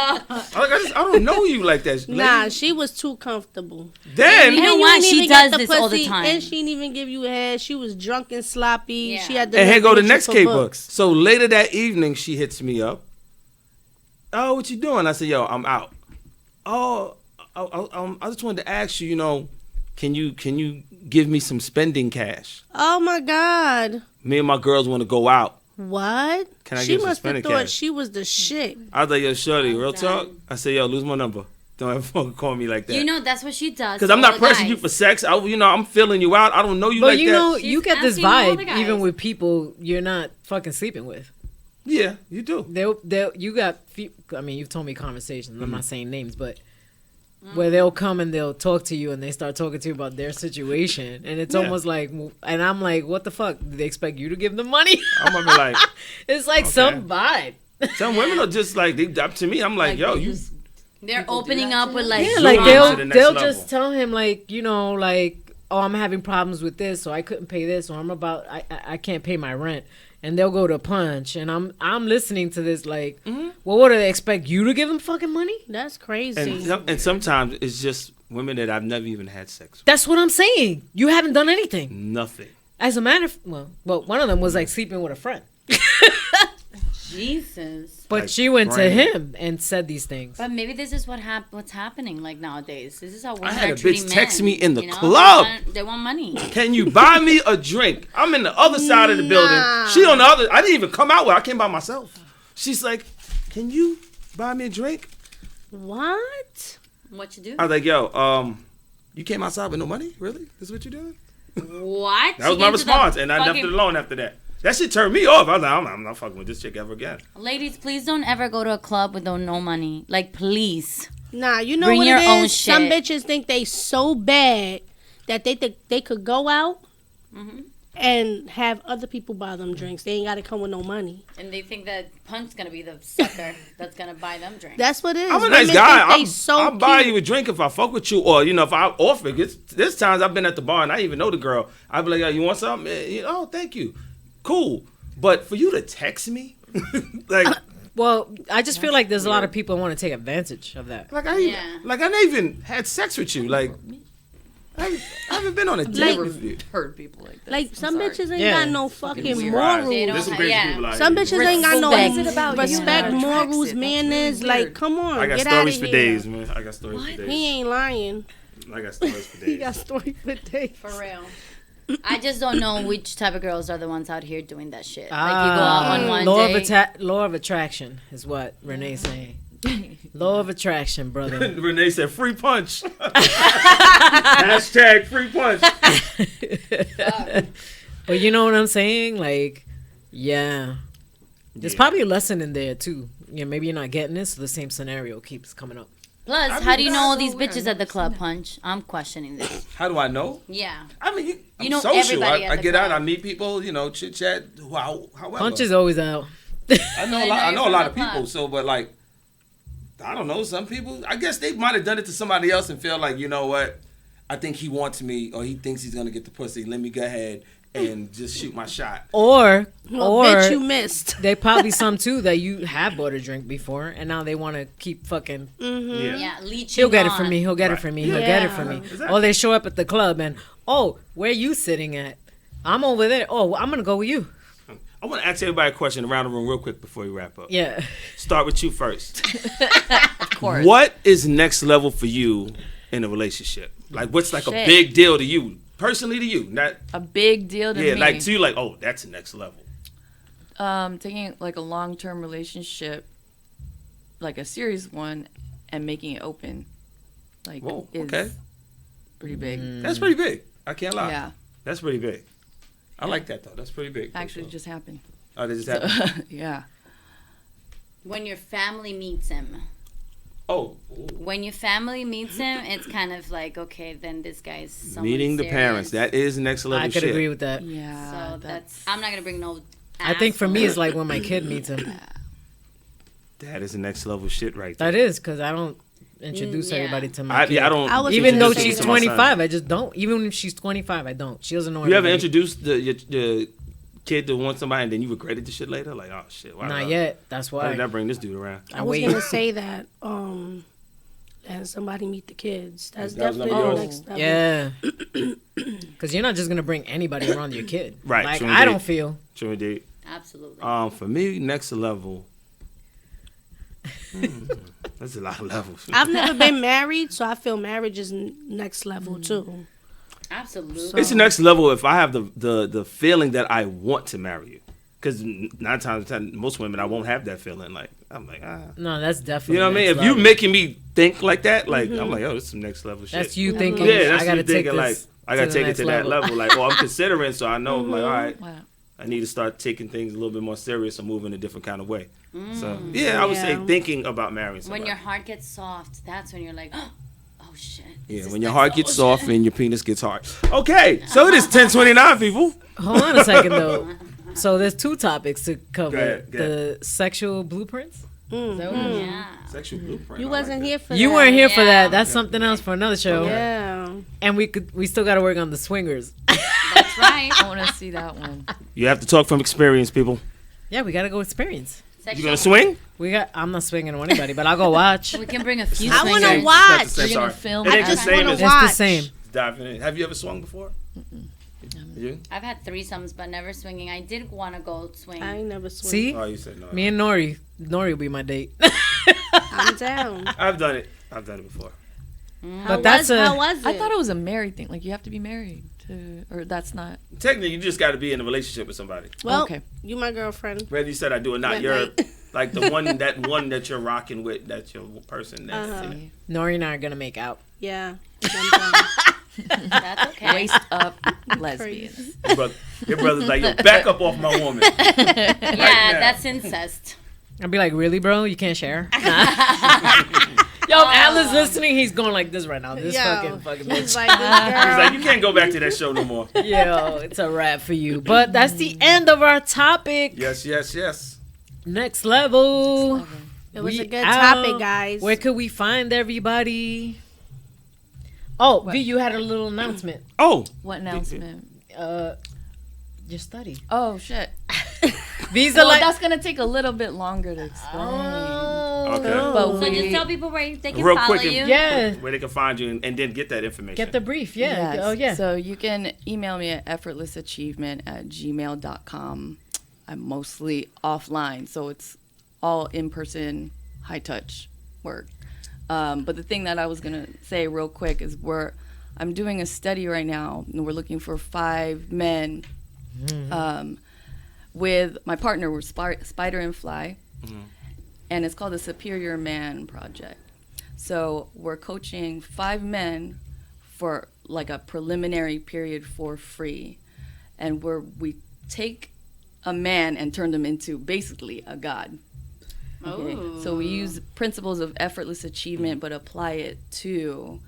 I don't know you like that. Nah, lady. she was too comfortable. Then You know And why? didn't She even get does the this all the pussy, time. And she didn't even give you a head. She was drunk and sloppy. Yeah. She had the and here nerve go the to next for K books. books. So later that evening, she hits me up. Oh, what you doing? I said, yo, I'm out. Oh, I just wanted to ask you, you know, can you give me some spending cash? Oh my God. Me and my girls want to go out. What? Can I she get some must have spending thought cash? she was the shit. I was like, yo, shorty, real done. talk. I said, yo, lose my number. Don't ever fucking call me like that. you know that's what she does. Because to I'm all not the pressing guys. you for sex. I'm feeling you out. I don't know you But like you that. know, She's you get this asking all the vibe guys. even with people you're not fucking sleeping with. Yeah, you do. You got. I mean, you've told me conversations. I'm not Mm-hmm. saying names, but where they'll come and they'll talk to you and they start talking to you about their situation, and it's Yeah. almost like, and I'm like, what the fuck? Do they expect you to give them money? I'm gonna be like, It's like some vibe. some women are just like, to me, I'm like, yo, you. They're People do opening that up to with them? like, Yeah, Zoom like on to they'll the next they'll level. just tell him like, you know, like, oh, I'm having problems with this, so I couldn't pay this, or I can't pay my rent, and they'll go to punch, and I'm listening to this like, Mm-hmm. well, what do they expect you to give them fucking money? That's crazy. And sometimes it's just women that I've never even had sex with. That's what I'm saying. You haven't done anything. Nothing. As a matter of, well, one of them was like sleeping with a friend. Jesus. But Like, she went to brand. him and said these things. But maybe this is what's happening like nowadays. This is how women had are a treating bitch men, text me in the you know? club. They want money. Can you buy me a drink? I'm in the other side of the building. She on the other. I didn't even come out with. I came by myself. She's like, "Can you buy me a drink?" What? What you do? I was like, "Yo, you came outside with no money? Really? This is what you doing?" What? That was my response, and I left it alone after that. That shit turned me off. I was like, I'm not fucking with this chick ever again. Ladies, please don't ever go to a club with no money. Like, please. Nah, you know Bring what your it own is? Some shit. bitches think they so bad that they think they could go out and have other people buy them drinks. They ain't got to come with no money. And they think that Punch's gonna be the sucker that's gonna buy them drinks. That's what it is. I'm a Women nice guy. think they so I'll buy cute. you a drink if I fuck with you, or if I offer it. There's times I've been at the bar and I even know the girl. I'd be like, "Yo, you want something?" Oh, thank you. Cool. But for you to text me, like, Well, I just feel like there's a lot of people who want to take advantage of that. Yeah. I never even had sex with you. Like, I haven't been on a date with you. Heard people like this. Like, I'm some sorry. bitches ain't Yeah. got no fucking They morals. don't There's some have- crazy yeah. people out Some here. bitches ain't got no Respect. What is it about you? respect, Yeah. morals, Attracts it. That's manners. really Like, weird. come on, I got get out stories of for here. days, man. I got stories for days. He ain't lying. I got stories for He days. got stories for days. For real. I just don't know which type of girls are the ones out here doing that shit. Like, you go out on one day. Law of attraction is what Renee's saying. Law of attraction, brother. Renee said, "Free punch." Hashtag free punch. But you know what I'm saying? Like, yeah. There's probably a lesson in there, too. Yeah, maybe you're not getting this, so the same scenario keeps coming up. Plus, how do you know all these bitches at the club, Punch? I'm questioning this. How do I know? Yeah. I mean, I'm know social. everybody at I the get out, club. I meet people, chit chat. However, Punch is always out. I know a lot. I know a lot of You're from the people. So, but like, I don't know. Some people, I guess they might have done it to somebody else and feel like, you know what? I think he wants me, or he thinks he's gonna get the pussy. Let me go ahead and just shoot my shot. Or Bitch, you missed. they probably some, too, that you have bought a drink before, and now they want to keep fucking... Yeah. Yeah, leech He'll you get it on. from me. He'll get it from me. He'll get it from me. Exactly. Or they show up at the club and, oh, where you sitting at? I'm over there. Oh, I'm going to go with you. I want to ask everybody a question around the room real quick before we wrap up. Yeah. Start with you first. Of course. What is next level for you in a relationship? Like, what's like a Shit. big deal to you? Personally to you? Not, A big deal to yeah, me. like to you, like, oh, that's the next level. Taking like a long-term relationship, like a serious one, and making it open, like Whoa, is okay. pretty big. That's pretty big. I can't lie. Yeah, That's pretty big. I like that, though. That's pretty big. actually just happened. Oh, they just happened? Yeah. When your family meets him. Oh. When your family meets him, it's kind of like, okay, then this guy's someone Meeting the serious. parents. That is next level I could shit. agree with that. Yeah. So that's. I'm not gonna bring no. I think for me, asshole. it's like when my kid meets him. That is the next level shit right there. That is, because I don't introduce Yeah. everybody to my kid. I don't. I was Even though Introduce she's them to my 25, I just don't. Even if she's 25, I don't. She doesn't know You ever everybody. introduced the kid to want somebody and then you regretted the shit later? Like, oh shit. Why Not did I- yet. That's Why did I why. bring this dude around? I was wait. gonna say that. And somebody meet the kids. That's That was definitely number the yours? next level. Yeah. Because you're not just going to bring anybody around your kid. Right, Like, true I don't indeed. feel. True indeed. Absolutely. For me, next level. That's a lot of levels. I've never been married, so I feel marriage is next level too. Absolutely. It's the next level if I have the feeling that I want to marry you. Because 9 times out of 10, most women, I won't have that feeling. Like, I'm like, ah. No, that's definitely. You know what I mean? next If you level. making me think like that, like, I'm like, oh, this is some next level shit. That's you thinking, Yeah, that's I got to you take thinking, this. like, I got to the take it next to that level. Like, oh, I'm considering, so I know, I'm like, all right, Wow. I need to start taking things a little bit more serious and moving a different kind of way. So, yeah, I would say Yeah. thinking about marrying somebody. When your heart gets soft, that's when you're like, oh shit. Yeah, This when is your next heart level gets shit. soft and your penis gets hard. Okay, so it is 10:29, people. Hold on a second, though. So there's 2 topics to cover. Go ahead, go The sexual blueprints. Is that what it is? Yeah. Sexual blueprint. You I like wasn't that. here for You that. weren't here for Yeah. that. That's something else for another show. Yeah. And we still got to work on the swingers. That's right. I want to see that one. You have to talk from experience, people. Yeah, we got to go experience. You gonna swing? I'm not swinging on anybody, but I'll go watch. We can bring a few. I want swingers. to watch. That's the same, You're gonna sorry. film It it? ain't the just same wanna as watch. It's the same. diving in. Have you ever swung before? You? I've had threesomes, but never swinging. I did want to go swing. I ain't never swim. See, Oh, you said no. me and Nori will be my date. I'm down. I've done it. I've done it before. But that's How was it? I thought it was a married thing. Like you have to be married to, or that's not. Technically, you just got to be in a relationship with somebody. Well, Okay. you my girlfriend. Whether you said I do or not, That you're night. like the one that you're rocking with. That's your person. That's Nori and I are gonna make out. Yeah. I'm down. That's okay. Waist up lesbians. your brother's like, yo, back up off my woman. Yeah, that's incest. I'll be like, really, bro? You can't share? Yo, if Atlas listening, he's going like this right now. This Yo, fucking he's bitch. like, this girl. He's like, you can't go back to that show no more. Yo, it's a wrap for you. But that's the end of our topic. Yes. Next level. It was We a good out. topic, guys. Where could we find everybody? Oh, V, you had a little announcement. Oh, What announcement? Your study. Oh shit. V's Well, like. that's gonna take a little bit longer to explain. okay. But So we, just tell people where they can Real follow quick, you. Yeah. Where they can find you and then get that information. Get the brief. Yeah. Yes. Oh, yeah. So you can email me at effortlessachievement@gmail.com. I'm mostly offline, so it's all in person, high touch work. But the thing that I was gonna say real quick is I'm doing a study right now, and we're looking for 5 men. With my partner, we're Spider and Fly, and it's called the Superior Man Project. So we're coaching 5 men for like a preliminary period for free, and we take a man and turn them into basically a god. Okay? Ooh. So we use principles of effortless achievement, but apply it to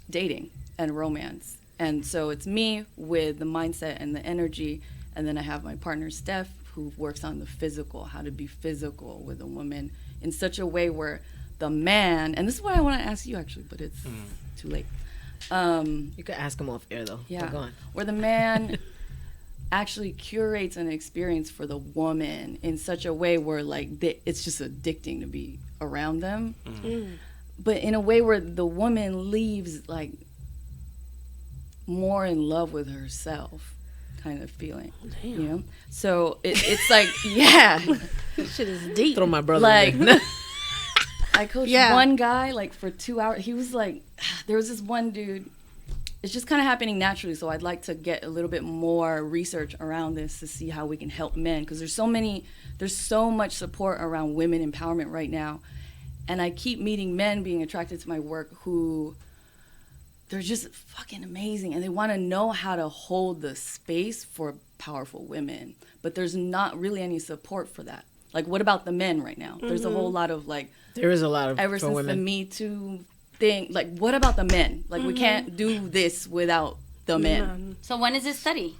dating and romance. And so it's me with the mindset and the energy, and then I have my partner Steph, who works on the physical, how to be physical with a woman in such a way where the man, and this is what I want to ask you actually, but it's too late. You could ask him off air, though. Yeah, But go on. where the man actually curates an experience for the woman in such a way where like it's just addicting to be around them, but in a way where the woman leaves like more in love with herself kind of feeling. You know, so it's like yeah, This shit is deep. Throw my brother like in there. I coached Yeah. one guy like for 2 hours. He was like, there was this one dude. It's just kind of happening naturally. So I'd like to get a little bit more research around this to see how we can help men, because there's so much support around women empowerment right now, and I keep meeting men being attracted to my work who they're just fucking amazing, and they want to know how to hold the space for powerful women, but there's not really any support for that. Like, what about the men right now? There's a whole lot of like, There is a lot of ever for since women. the Me Too thing, like, what about the men? Like, we can't do this without the men. So when is this study?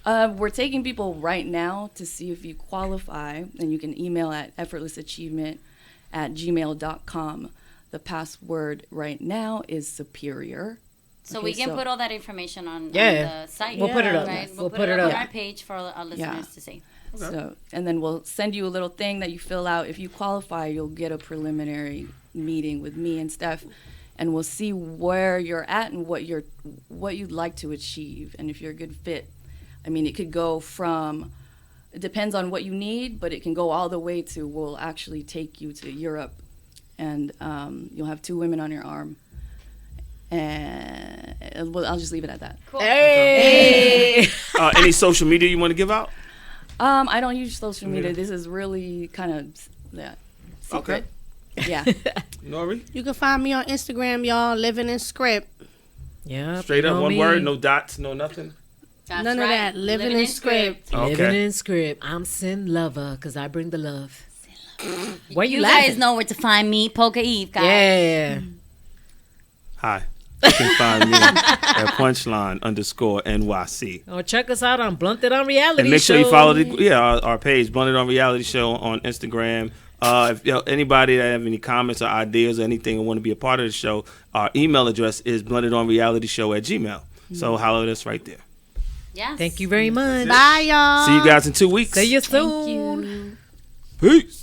We're taking people right now to see if you qualify, and you can email at effortlessachievement@gmail.com. The password right now is superior. So Okay, we can so- put all that information on Yeah. the site. We'll put it up. Right? We'll put it on up. our page for our listeners to see. So, and then we'll send you a little thing that you fill out. If you qualify, you'll get a preliminary meeting with me and Steph, and we'll see where you're at and what you'd like to achieve, and if you're a good fit. I mean, it could go from, it depends on what you need, but it can go all the way to, we'll actually take you to Europe, and you'll have 2 women on your arm. And well, I'll just leave it at that. Hey. Any social media you want to give out? I don't use social media. This is really kind of secret. Yeah. Nori? You can find me on Instagram, y'all. Living in Script. Yeah. Straight up, one word, no dots, no nothing. That's None of that. Living in Script. Okay. Living in Script. I'm Sin Lover because I bring the love. Why you You laughing? guys know where to find me, Polka Eve, guys. Yeah. Hi. You can find me at punchline_NYC. Oh, check us out on Blunted on Reality And make sure you Show. follow our page, Blunted on Reality Show on Instagram. If anybody that have any comments or ideas or anything and want to be a part of the show, our email address is bluntedonrealityshow@gmail. So holler at us right there. Yes. Thank you very much. Bye, y'all. See you guys in 2 weeks. See you Thank soon. you. Peace.